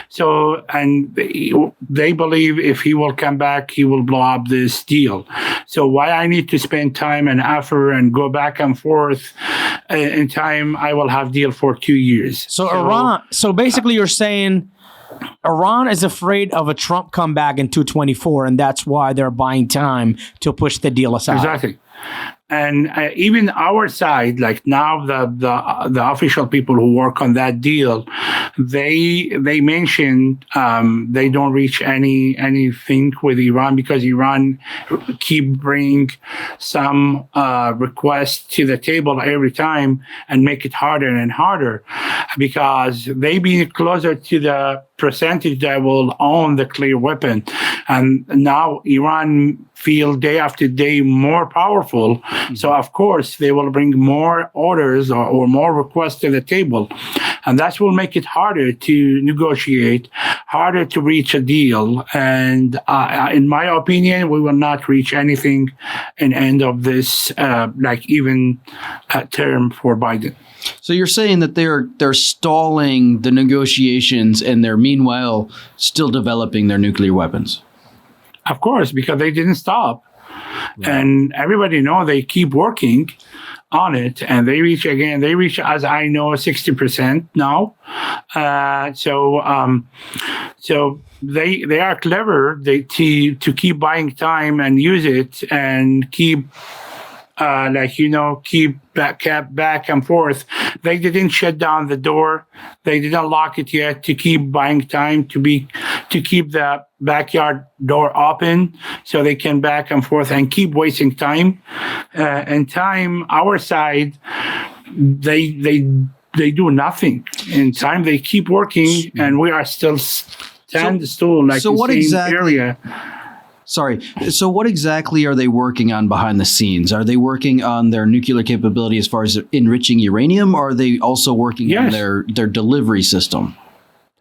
So, and they believe if he will come back, he will blow up this deal. So why I need to spend time and effort and go back and forth in time, I will have deal for 2 years. So Iran, so basically you're saying Iran is afraid of a Trump comeback in 224, and that's why they're buying time to push the deal aside. Exactly. And even our side, like now the official people who work on that deal, they mentioned they don't reach anything with Iran because Iran keep bring some requests to the table every time and make it harder and harder because they be closer to the percentage that will own the nuclear weapon. And now Iran feel day after day more powerful. So of course they will bring more orders or more requests to the table. And that will make it harder to negotiate, harder to reach a deal. And in my opinion, we will not reach anything in end of this, even term for Biden. So you're saying that they're stalling the negotiations and they're meanwhile still developing their nuclear weapons. Of course, because they didn't stop. Right. And everybody know they keep working on it, and they reach, as I know, 60% now. So they are clever. To keep buying time and use it and keep keep back and forth. They didn't shut down the door. They didn't lock it yet to keep buying time to keep the backyard door open so they can back and forth and keep wasting time. And time, our side, they do nothing. In time, they keep working, and we are still still like so the what same exactly area. Sorry. So what exactly are they working on behind the scenes? Are they working on their nuclear capability as far as enriching uranium, or are they also working on their delivery system?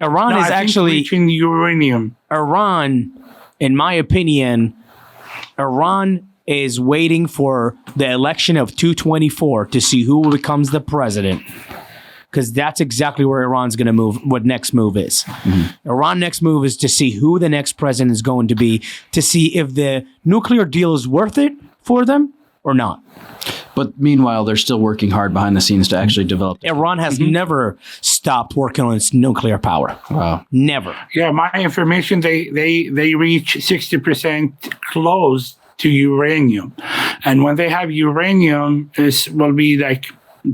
Iran is actually enriching uranium. Iran, in my opinion, Iran is waiting for the election of 224 to see who becomes the president. Because that's exactly where Iran's going to move, what next move is. Mm-hmm. Iran's next move is to see who the next president is going to be, to see if the nuclear deal is worth it for them or not. But meanwhile, they're still working hard behind the scenes to actually develop. Iran has never stopped working on its nuclear power. Wow. Never. Yeah, my information, they reach 60% close to uranium. And when they have uranium, it will be like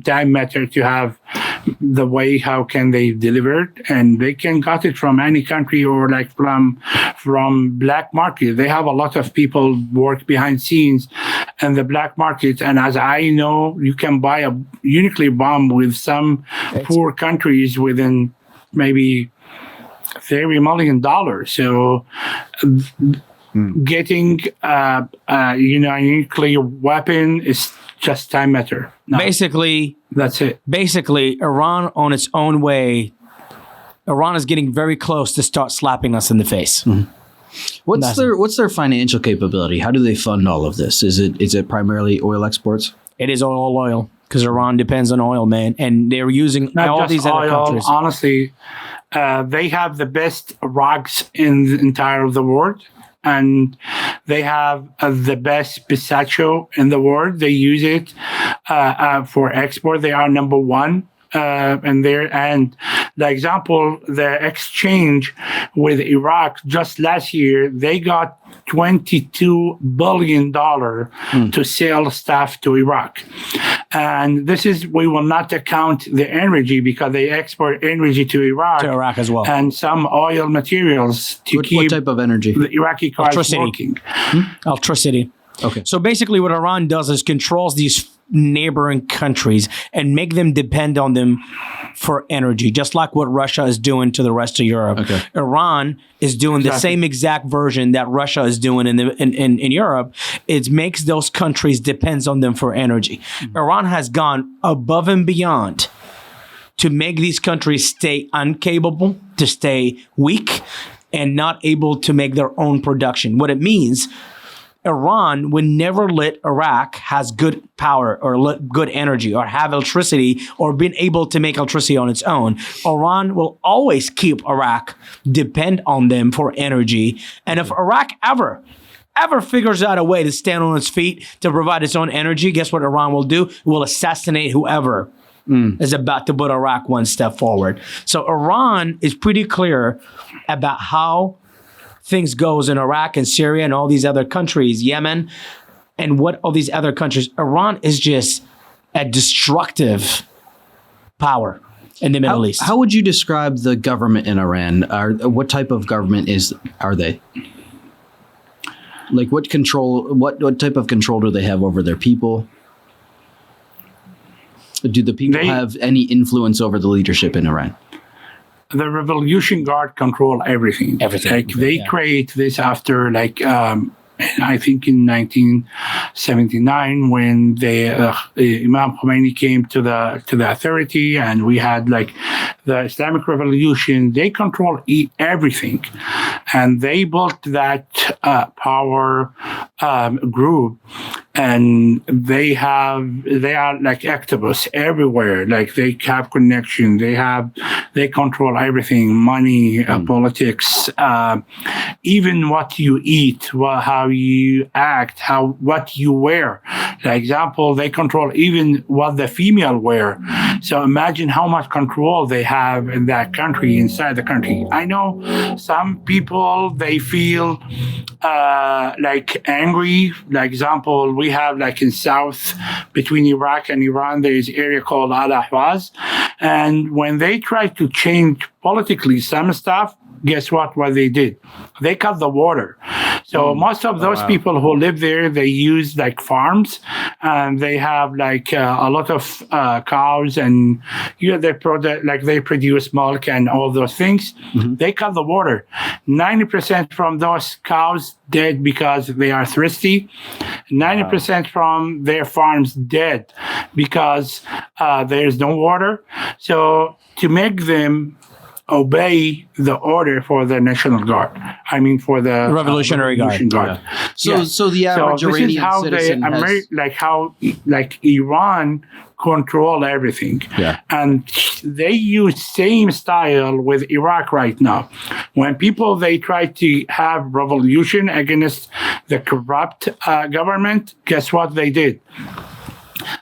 time matter to have the way how can they deliver it, and they can get it from any country or like from black market. They have a lot of people work behind scenes in the black market. And as I know, you can buy a nuclear bomb with some poor countries within maybe $30 million. So getting a nuclear weapon is just time matter. No, Basically, that's it. Basically, Iran on its own way, Iran is getting very close to start slapping us in the face. What's their financial capability? How do they fund all of this? Is it primarily oil exports? It is all oil because Iran depends on oil, man, and they're using Not all just these other oil, countries. honestly, they have the best rugs in the entire of the world. And they have the best pistachio in the world. They use it for export. They are number one. And the example, the exchange with Iraq just last year, they got $22 billion to sell stuff to Iraq. And we will not account the energy because they export energy to Iraq. To Iraq as well. And some oil materials to keep what type of energy? the Iraqi cars Electricity. working. Electricity. Okay. So basically what Iran does is controls these neighboring countries and make them depend on them for energy, just like what Russia is doing to the rest of Europe. Okay. Iran is doing the same exact version that Russia is doing in Europe. It makes those countries depends on them for energy. Iran has gone above and beyond to make these countries stay incapable, to stay weak, and not able to make their own production. What it means, Iran would never let Iraq has good power or good energy or have electricity or been able to make electricity on its own. Iran will always keep Iraq depend on them for energy. And if Iraq ever figures out a way to stand on its feet to provide its own energy, guess what Iran will do? It will assassinate whoever is about to put Iraq one step forward. So Iran is pretty clear about how things goes in Iraq and Syria and all these other countries, Yemen, and what all these other countries. Iran is just a destructive power in the Middle East. How would you describe the government in Iran? What type of government are they? Like what type of control do they have over their people? Do the people have any influence over the leadership in Iran? The Revolution Guard control everything. Like they create this after I think in 1979 when Imam Khomeini came to the authority and we had the Islamic Revolution. They control everything, and they built that power group, and they are like activists everywhere. Like they have connection. They control everything: money, politics, even what you eat, how you act, what you wear. For example, they control even what the female wear. So imagine how much control they have in that country, inside the country. I know some people, they feel angry. Like example, we have in south between Iraq and Iran, there is an area called Al-Ahwaz. And when they try to change politically some stuff, guess what they did? They cut the water. So most of those people who live there, they use farms, and they have a lot of cows, and they produce milk and all those things. Mm-hmm. They cut the water. 90% from those cows dead because they are thirsty. 90% from their farms dead because there's no water. So to make them obey the order for the National Guard. I mean, for the Revolutionary Guard. Yeah. So the average Iranian citizen how Iran control everything. Yeah. And they use same style with Iraq right now. When people, they try to have revolution against the corrupt government, guess what they did?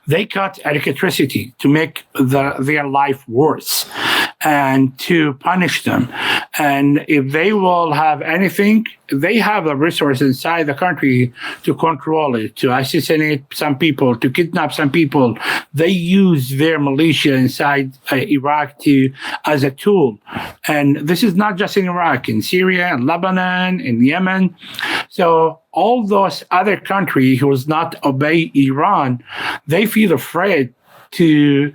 They cut electricity to make their life worse. and to punish them. And if they will have anything, they have the resource inside the country to control it, to assassinate some people, to kidnap some people. They use their militia inside Iraq as a tool. And this is not just in Iraq, in Syria, in Lebanon, in Yemen. So all those other countries who does not obey Iran, they feel afraid to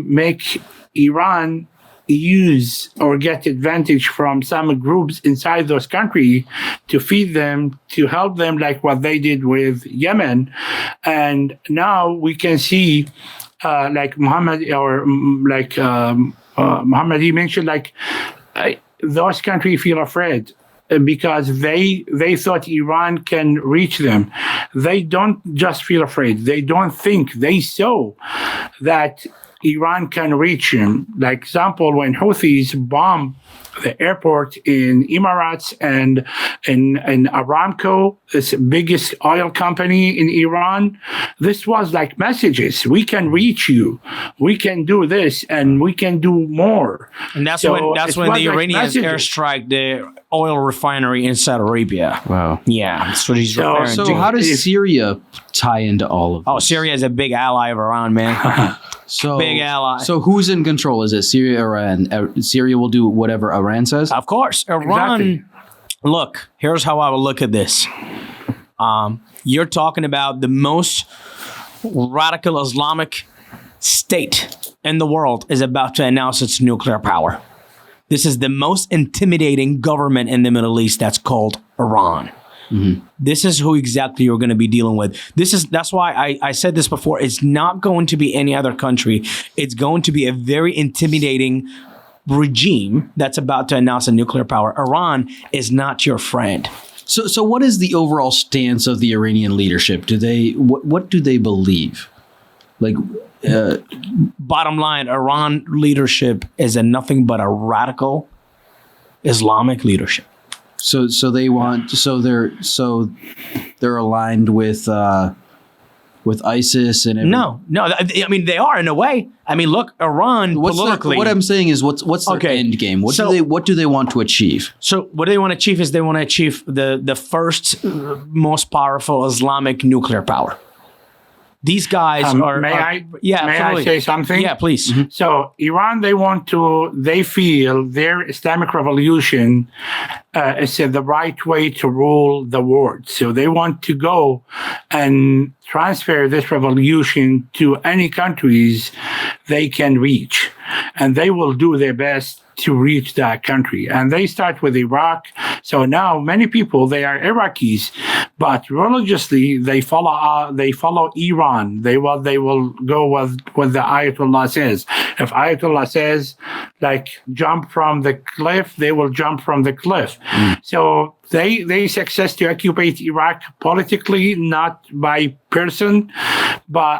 make Iran use or get advantage from some groups inside those countries to feed them, to help them, like what they did with Yemen. And now we can see, like Muhammad, he mentioned, those countries feel afraid because they thought Iran can reach them. They don't just feel afraid. They don't think. They saw that Iran can reach him. Like example, when Houthis bomb the airport in Emirates and in Aramco, this biggest oil company in Iran, this was like messages. We can reach you. We can do this and we can do more. And that's when the Iranians airstrike the oil refinery in Saudi Arabia. Wow. Yeah, that's what he's referring to. So how does Syria tie into all of this? Oh, Syria is a big ally of Iran, man. So big ally. So who's in control? Is it Syria or Iran? Syria will do whatever Iran says? Of course. Iran, exactly. Look, here's how I would look at this. You're talking about the most radical Islamic state in the world is about to announce its nuclear power. This is the most intimidating government in the Middle East that's called Iran. Mm-hmm. This is who exactly you're going to be dealing with. That's why I said this before. It's not going to be any other country. It's going to be a very intimidating regime that's about to announce a nuclear power. Iran is not your friend. So what is the overall stance of the Iranian leadership? What do they believe? Bottom line, Iran leadership is nothing but a radical Islamic leadership. So they're aligned with ISIS and everything. No. I mean, they are in a way. I mean, look, Iran politically. What I'm saying is, what's their end game? What do they want to achieve? So what they want to achieve is they want to achieve the first most powerful Islamic nuclear power. These guys May I say something? Yeah, please. Mm-hmm. So Iran, they feel their Islamic revolution is the right way to rule the world. So they want to go and transfer this revolution to any countries they can reach. And they will do their best to reach that country. And they start with Iraq. So now many people, they are Iraqis, but religiously they follow Iran. They will go with what the Ayatollah says. If Ayatollah says, like, jump from the cliff, they will jump from the cliff. So they success to occupy Iraq politically, not by person,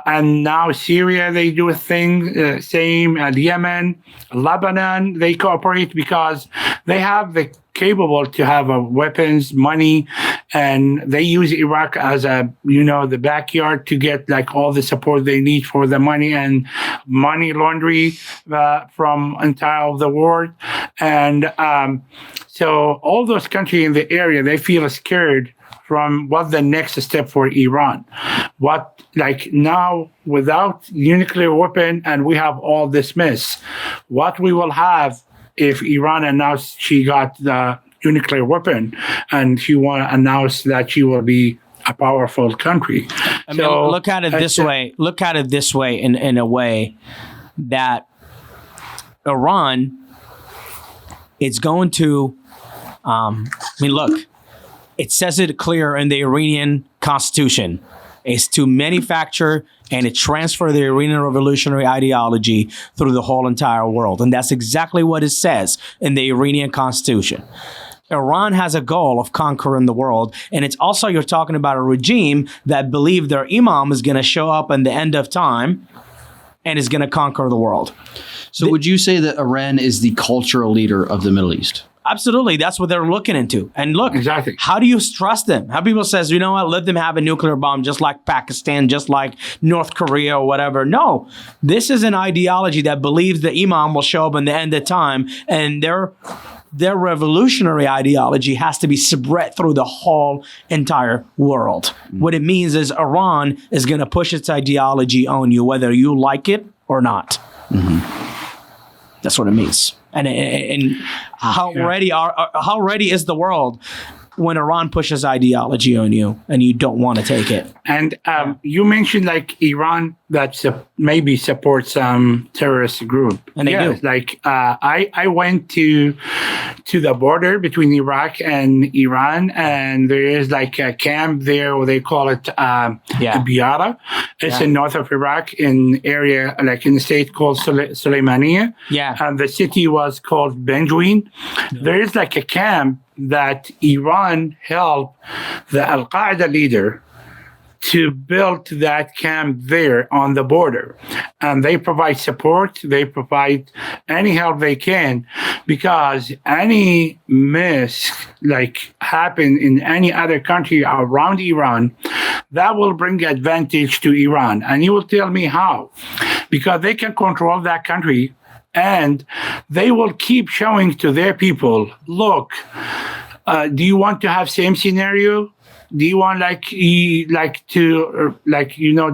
and now Syria, they do a thing, same, and Yemen, Lebanon, they cooperate because they have the capable to have weapons, money, and they use Iraq as the backyard to get like all the support they need for the money and money laundry from entire of the world. And so all those countries in the area, they feel scared from what the next step for Iran. What, like now, without nuclear weapon, and we have all this mess, what we will have if Iran announced she got the nuclear weapon and she want to announce that she will be a powerful country. I mean, look at it this way. Look at it this way in a way that Iran, it's going to, look, it says it clear in the Iranian constitution. It's to manufacture and to transfer the Iranian revolutionary ideology through the whole entire world. And that's exactly what it says in the Iranian constitution. Iran has a goal of conquering the world. And it's also, you're talking about a regime that believe their imam is going to show up in the end of time and is going to conquer the world. So would you say that Iran is the cultural leader of the Middle East? Absolutely. That's what they're looking into. And look, Exactly. how do you trust them? How people says, you know what, let them have a nuclear bomb just like Pakistan, just like North Korea or whatever. No, this is an ideology that believes the imam will show up in the end of time, and their revolutionary ideology has to be spread through the whole entire world. What it means is Iran is going to push its ideology on you, whether you like it or not. That's what it means. And how ready is the world when Iran pushes ideology on you and you don't want to take it? And you mentioned like Iran that maybe supports some terrorist group. And they do. Like I went to the border between Iraq and Iran, and there is like a camp there where they call it Biara. It's in north of Iraq, in area like in the state called Suleimania. Yeah. And the city was called Benjuin. There is like a camp that Iran helped the Al-Qaeda leader to build that camp there on the border. And they provide support, they provide any help they can, because any miss like happen in any other country around Iran, that will bring advantage to Iran. And you will tell me how. Because they can control that country, and they will keep showing to their people, look, do you want to have same scenario? Do you want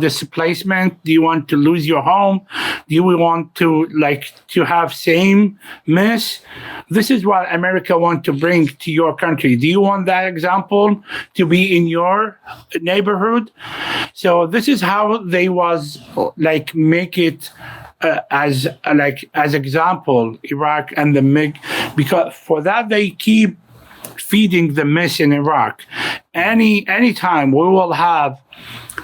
displacement? Do you want to lose your home? Do you want to have same mess? This is what America want to bring to your country. Do you want that example to be in your neighborhood? So this is how they was make it as example, Iraq and the MiG, because for that they keep feeding the mess in Iraq. Anytime we will have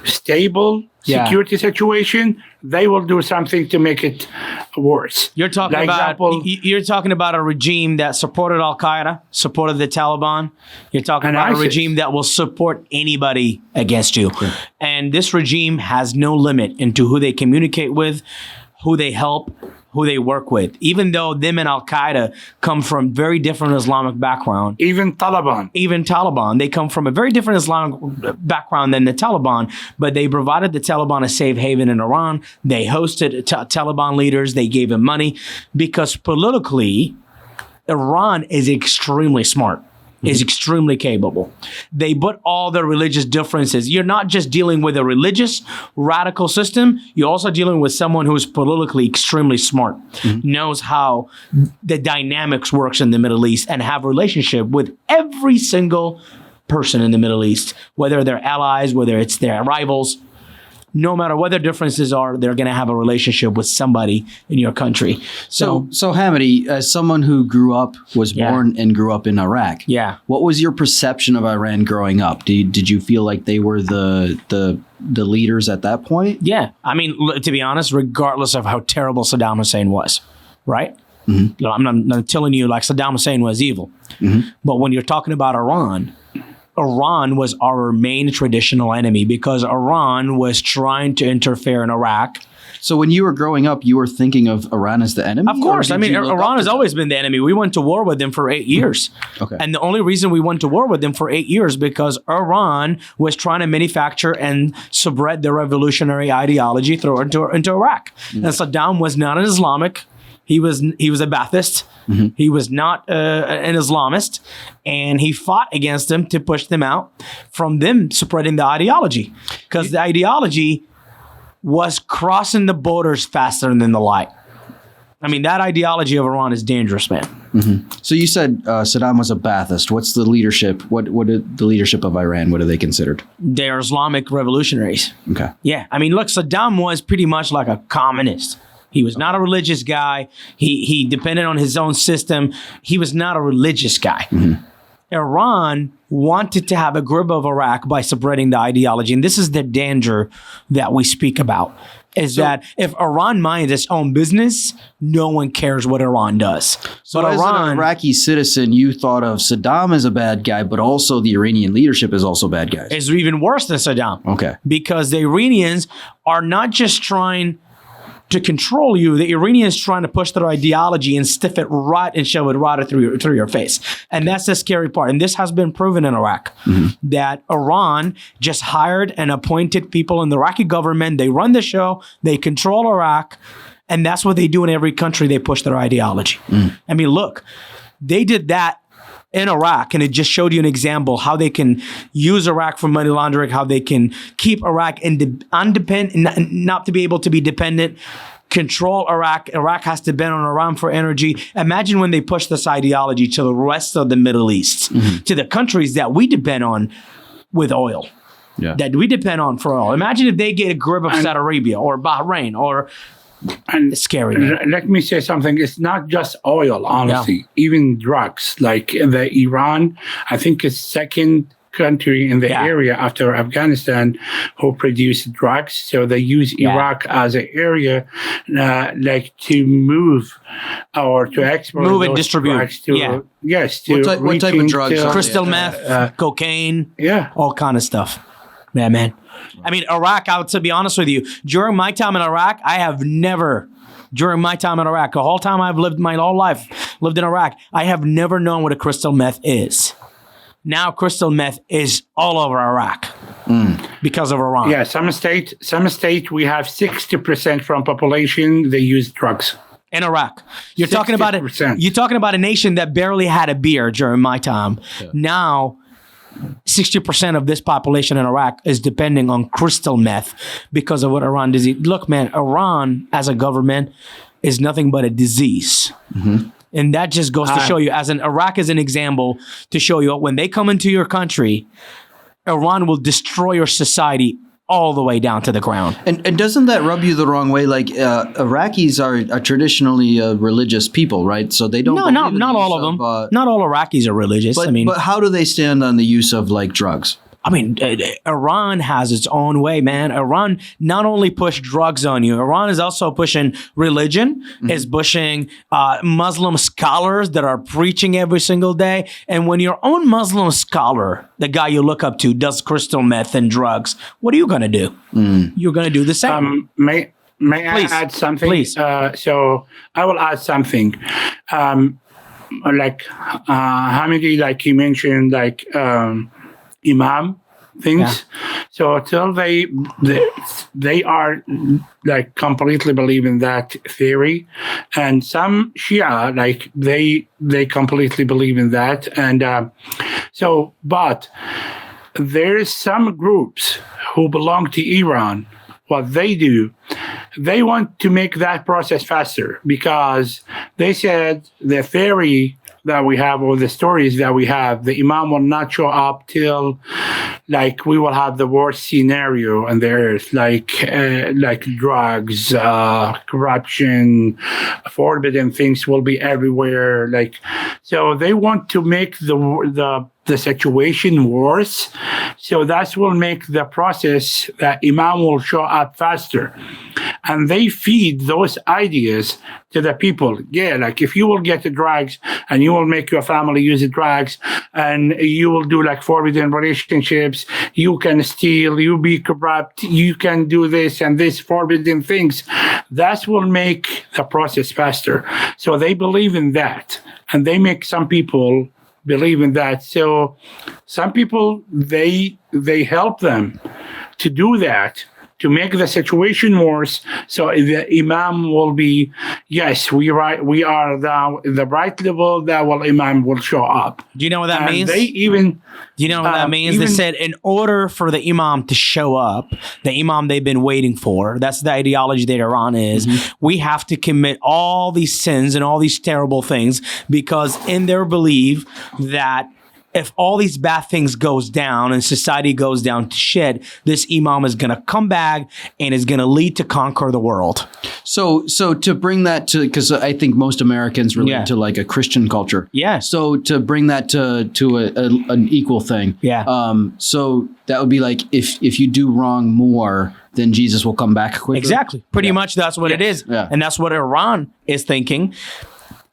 stable security situation, they will do something to make it worse. You're talking about a regime that supported Al-Qaeda, supported the Taliban. You're talking about ISIS. a regime that will support anybody against you. Okay. And this regime has no limit into who they communicate with, who they help, who they work with, even though them and Al-Qaeda come from very different Islamic background. Even Taliban. They come from a very different Islamic background than the Taliban, but they provided the Taliban a safe haven in Iran. They hosted Taliban leaders. They gave them money because politically, Iran is extremely smart. Is extremely capable. They put all their religious differences. You're not just dealing with a religious radical system. You're also dealing with someone who's politically extremely smart, knows how the dynamics works in the Middle East, and have a relationship with every single person in the Middle East, whether they're allies, whether it's their rivals. No matter what their differences are, they're going to have a relationship with somebody in your country. So Hamody, as someone who was born and grew up in Iraq, what was your perception of Iran growing up? Did you feel like they were the leaders at that point? Yeah. I mean, to be honest, regardless of how terrible Saddam Hussein was, right? Mm-hmm. I'm not telling you like Saddam Hussein was evil. Mm-hmm. But when you're talking about Iran was our main traditional enemy because Iran was trying to interfere in Iraq. So when you were growing up, you were thinking of Iran as the enemy? Of course. I mean, Iran has always been the enemy. We went to war with them for 8 years. Okay. And the only reason we went to war with them for 8 years because Iran was trying to manufacture and spread their revolutionary ideology into Iraq. Mm-hmm. And Saddam was not an Islamic. He was a Ba'athist. Mm-hmm. He was not an Islamist, and he fought against them to push them out from them spreading the ideology, because the ideology was crossing the borders faster than the light. I mean, that ideology of Iran is dangerous, man. Mm-hmm. So you said Saddam was a Ba'athist. What's the leadership? What did the leadership of Iran? What are they considered? They're Islamic revolutionaries. Okay. Yeah, I mean, look, Saddam was pretty much like a communist. He was not a religious guy. He depended on his own system. He was not a religious guy. Mm-hmm. Iran wanted to have a grip of Iraq by spreading the ideology. And this is the danger that we speak about, is that if Iran minds its own business, no one cares what Iran does. So as an Iraqi citizen, you thought of Saddam as a bad guy, but also the Iranian leadership is also bad guys. It's even worse than Saddam. Okay. Because the Iranians are not just trying to control you, the Iranians trying to push their ideology and stiff it right and shove it right through your face. And that's the scary part. And this has been proven in Iraq, that Iran just hired and appointed people in the Iraqi government. They run the show. They control Iraq. And that's what they do in every country. They push their ideology. I mean, look, they did that in Iraq, and it just showed you an example how they can use Iraq for money laundering, how they can keep Iraq independent, not to be able to be dependent, control Iraq. Iraq has to depend on Iran for energy. Imagine when they push this ideology to the rest of the Middle East, to the countries that we depend on with oil. That we depend on for oil. Imagine if they get a grip of Saudi Arabia or Bahrain or... And it's scary. Let me say something. It's not just oil, honestly. Even drugs, like the Iran, I think it's second country in the area after Afghanistan who produce drugs. So they use Iraq as an area, like to move or to export, move and distribute. Drugs to, yes. To what type of drugs? Crystal meth, cocaine, all kind of stuff. Yeah, man. I mean, Iraq, to be honest with you, during my time in Iraq, during my time in Iraq, the whole time I've lived my whole life, lived in Iraq, I have never known what a crystal meth is. Now crystal meth is all over Iraq because of Iran. Yeah, some state we have 60% from population, they use drugs. In Iraq. You're talking about a nation that barely had a beer during my time. Now 60% of this population in Iraq is depending on crystal meth because of what Iran does. Look, man, Iran as a government is nothing but a disease. And that just goes to show you, Iraq is an example to show you when they come into your country, Iran will destroy your society all the way down to the ground. And doesn't that rub you the wrong way? Like Iraqis are traditionally religious people, right? So they don't. No, not all of them. Not all Iraqis are religious. But how do they stand on the use of like drugs? I mean, Iran has its own way, man. Iran not only push drugs on you, Iran is also pushing religion, is pushing Muslim scholars that are preaching every single day. And when your own Muslim scholar, the guy you look up to, does crystal meth and drugs, what are you going to do? You're going to do the same. May I add something? Please. So I will add something. Like Hamody, like he mentioned, like imam things. So till they are like completely believe in that theory, and some Shia like they completely believe in that, and but there's some groups who belong to Iran. What they do, they want to make that process faster because they said the theory that we have or the stories that we have, the imam will not show up till like we will have the worst scenario on the earth, like drugs, corruption, forbidden things will be everywhere. Like, so they want to make the situation worse. So that will make the process that imam will show up faster. And they feed those ideas to the people. Yeah, like if you will get the drugs and you will make your family use the drugs and you will do like forbidden relationships, you can steal, you be corrupt, you can do this and this forbidden things, that will make the process faster. So they believe in that. And they make some people believe in that. So some people, they help them to do that, to make the situation worse. So the imam will be, yes, we are the right level that imam will show up. Do you know what that means? They even... Do you know what that means? They said in order for the imam to show up, the imam they've been waiting for, that's the ideology that Iran is, we have to commit all these sins and all these terrible things because in their belief that if all these bad things goes down and society goes down to shit, this imam is going to come back and is going to lead to conquer the world. So to bring that to, because I think most Americans relate to like a Christian culture. Yeah. So to bring that to an equal thing. Yeah. So that would be like if you do wrong more, then Jesus will come back quickly. Exactly. Pretty much that's what it is. Yeah. And that's what Iran is thinking.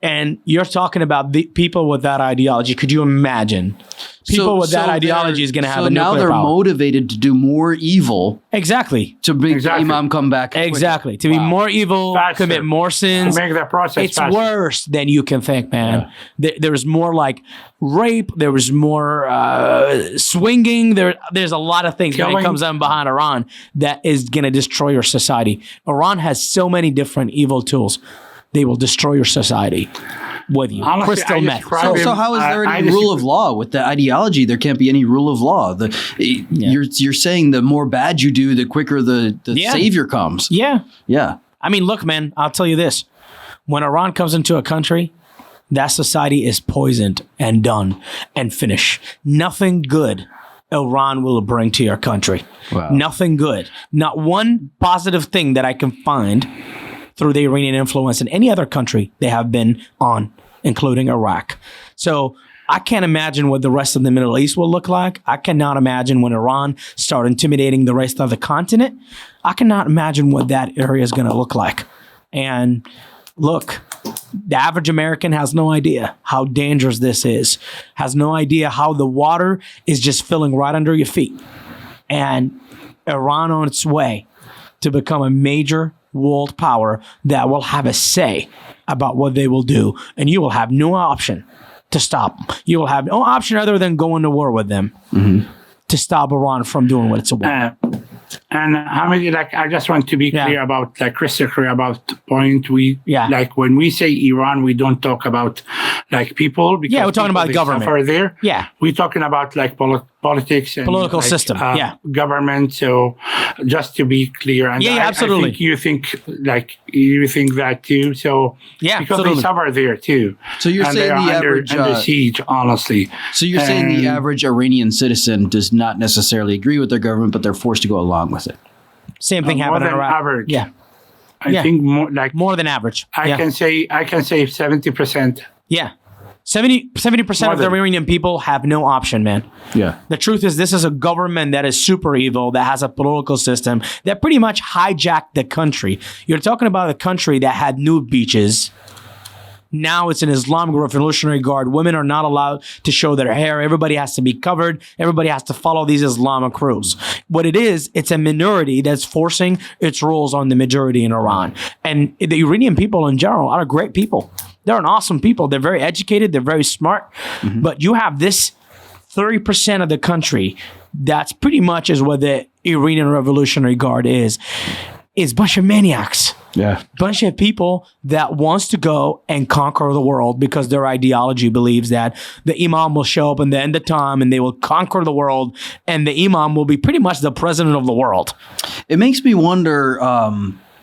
And you're talking about the people with that ideology. Could you imagine people with that ideology is going to have a nuclear power. So now they're power. motivated to do more evil. Exactly. To make the imam come back. Exactly. To be more evil, Faster. commit more sins. To make that process It's faster. worse than you can think, man. There's more like rape. There was more swinging. There's a lot of things when it comes down behind Iran that is going to destroy your society. Iran has so many different evil tools. They will destroy your society with you. Honestly, Crystal meth. So how is there any rule of law with the ideology? There can't be any rule of law. You're saying the more bad you do, the quicker the savior comes. Yeah. Yeah. I mean, look, man, I'll tell you this. When Iran comes into a country, that society is poisoned and done and finished. Nothing good Iran will bring to your country. Wow. Nothing good. Not one positive thing that I can find through the Iranian influence in any other country they have been on, including Iraq. So I can't imagine what the rest of the Middle East will look like. I cannot imagine when Iran start intimidating the rest of the continent. I cannot imagine what that area is going to look like. And look, the average American has no idea how dangerous this is, has no idea how the water is just filling right under your feet. And Iran on its way to become a major world power that will have a say about what they will do. And you will have no option to stop them. You will have no option other than going to war with them to stop Iran from doing what it's about. And Hamody, like, I just want to be clear about, like, crystal clear about the point. Like, when we say Iran, we don't talk about, like, people. Because we're talking about government. Suffer there. Yeah. We're talking about, like, politics and political like, system. Government. So just to be clear. And absolutely. I think you think that too. So because absolutely. they suffer there too. So you're saying the average under siege, honestly. So you're saying the average Iranian citizen does not necessarily agree with their government, but they're forced to go along with it. Same thing happened in Iraq. Average. Yeah. I think more than average. I can say 70%. Yeah. 70% of the Iranian people have no option, man. Yeah. The truth is, this is a government that is super evil, that has a political system that pretty much hijacked the country. You're talking about a country that had nude beaches. Now it's an Islamic Revolutionary Guard. Women are not allowed to show their hair. Everybody has to be covered. Everybody has to follow these Islamic rules. What it is, it's a minority that's forcing its rules on the majority in Iran. And the Iranian people in general are great people. They're an awesome people. They're very educated. They're very smart. But you have this 30% of the country that's pretty much is what the Iranian Revolutionary Guard is a bunch of maniacs. Yeah. Bunch of people that wants to go and conquer the world because their ideology believes that the imam will show up in the end of time and they will conquer the world and the imam will be pretty much the president of the world. It makes me wonder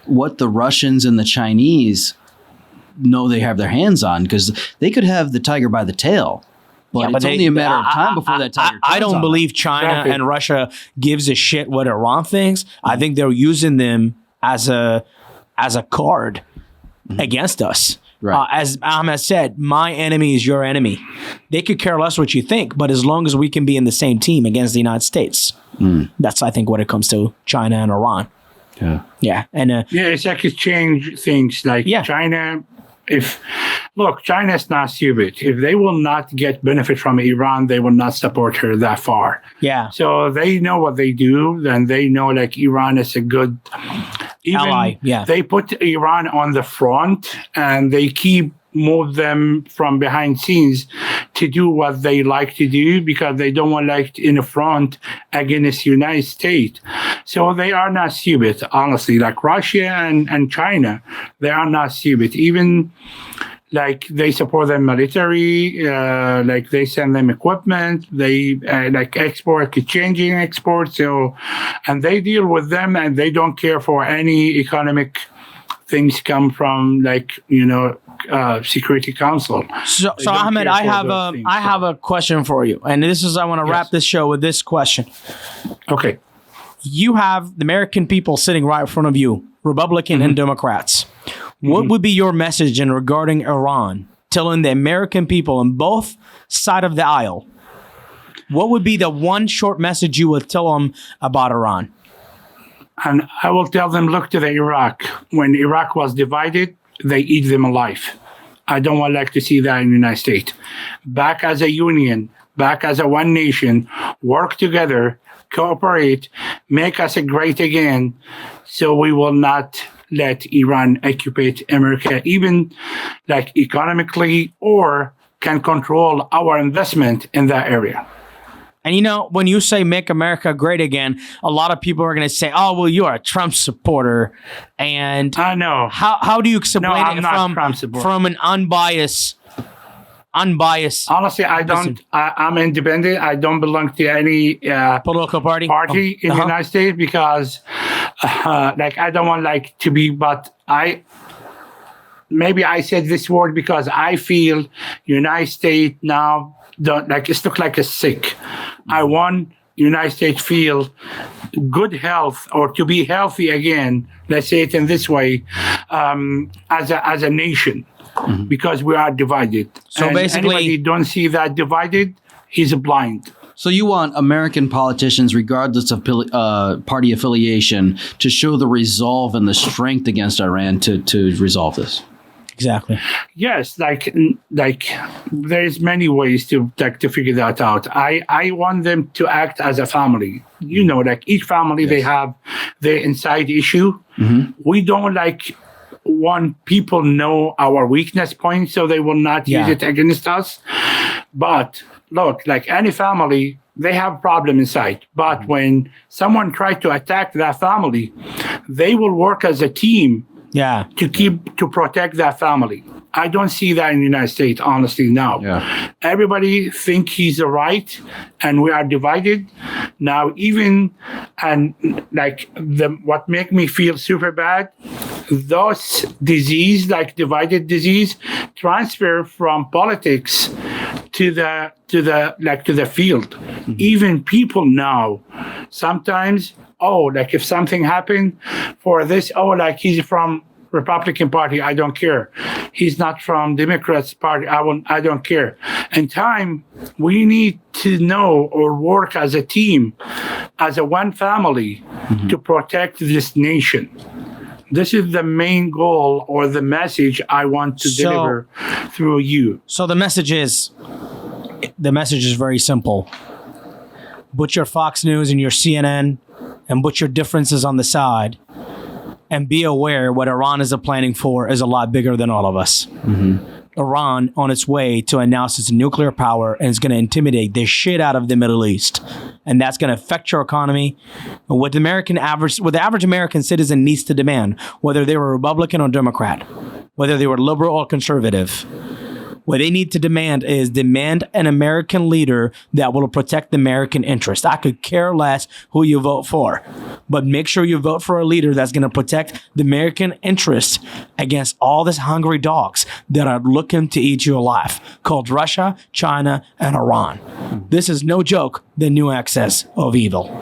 what the Russians and the Chinese know they have their hands on, because they could have the tiger by the tail. But it's only a matter of time before that tiger I don't believe China and Russia gives a shit what Iran thinks. I think they're using them as a card against us. Right. As Ahmed said, my enemy is your enemy. They could care less what you think, but as long as we can be in the same team against the United States, that's, I think, what it comes to China and Iran. Yeah. Yeah. And it's like it change things. Like China, China is not stupid. If they will not get benefit from Iran, they will not support her that far. Yeah. So they know what they do, and they know, like, Iran is a good ally. Yeah. They put Iran on the front, and they move them from behind scenes to do what they like to do, because they don't want, like, in the front against United States. So they are not stupid, honestly. Like Russia and China, they are not stupid. Even, like, they support them military, like they send them equipment, they like exchanging exports. So, and they deal with them, and they don't care for any economic things come from, like, Security Council. So Ahmed, I have a question for you, and I want to wrap this show with this question. Okay. You have the American people sitting right in front of you, Republican and Democrats. What would be your message in regarding Iran, telling the American people on both sides of the aisle? What would be the one short message you would tell them about Iran? And I will tell them, look to the Iraq. When Iraq was divided, they eat them alive. I don't want, like, to see that in the United States. Back as a union, back as a one nation, work together, cooperate, make us great again, so we will not let Iran occupy America, even like economically, or can control our investment in that area. And you know, when you say make America great again, a lot of people are going to say, "Oh, well, you are a Trump supporter." And I know. how do you explain I'm it not Trump supporter. from an unbiased? Honestly, I'm independent. I don't belong to any Political party in the United States, because like I don't want like to be, but maybe I said this word because I feel United States now don't like, it's look like a sick. I want United States feel good health, or to be healthy again. Let's say it in this way, as a nation, because we are divided. So and basically, anybody don't see that divided, he's blind. So you want American politicians, regardless of party affiliation, to show the resolve and the strength against Iran to resolve this? Exactly. Yes, like there's many ways to figure that out. I want them to act as a family. You know, like each family, they have their inside issue. We don't want people know our weakness point, so they will not use it against us. But look, like any family, they have problem inside. But when someone tries to attack that family, they will work as a team to protect that family. I don't see that in the United States, honestly, now. Everybody think he's right, and we are divided. Now, what make me feel super bad, those disease, like divided disease, transfer from politics to the field. Even people now, sometimes, if something happened for this, he's from Republican Party, I don't care. He's not from Democrats Party, I don't care. In time, we need to know or work as a team, as a one family, to protect this nation. This is the main goal, or the message I want to deliver through you. So the message is very simple. Put your Fox News and your CNN and put your differences on the side, and be aware what Iran is planning for is a lot bigger than all of us. Iran on its way to announce its nuclear power, and it's going to intimidate the shit out of the Middle East. And that's going to affect your economy. What the average American citizen needs to demand, whether they were Republican or Democrat, whether they were liberal or conservative, what they need to demand an American leader that will protect the American interest. I could care less who you vote for, but make sure you vote for a leader that's going to protect the American interest against all these hungry dogs that are looking to eat you alive, called Russia, China, and Iran. This is no joke, the new axis of evil.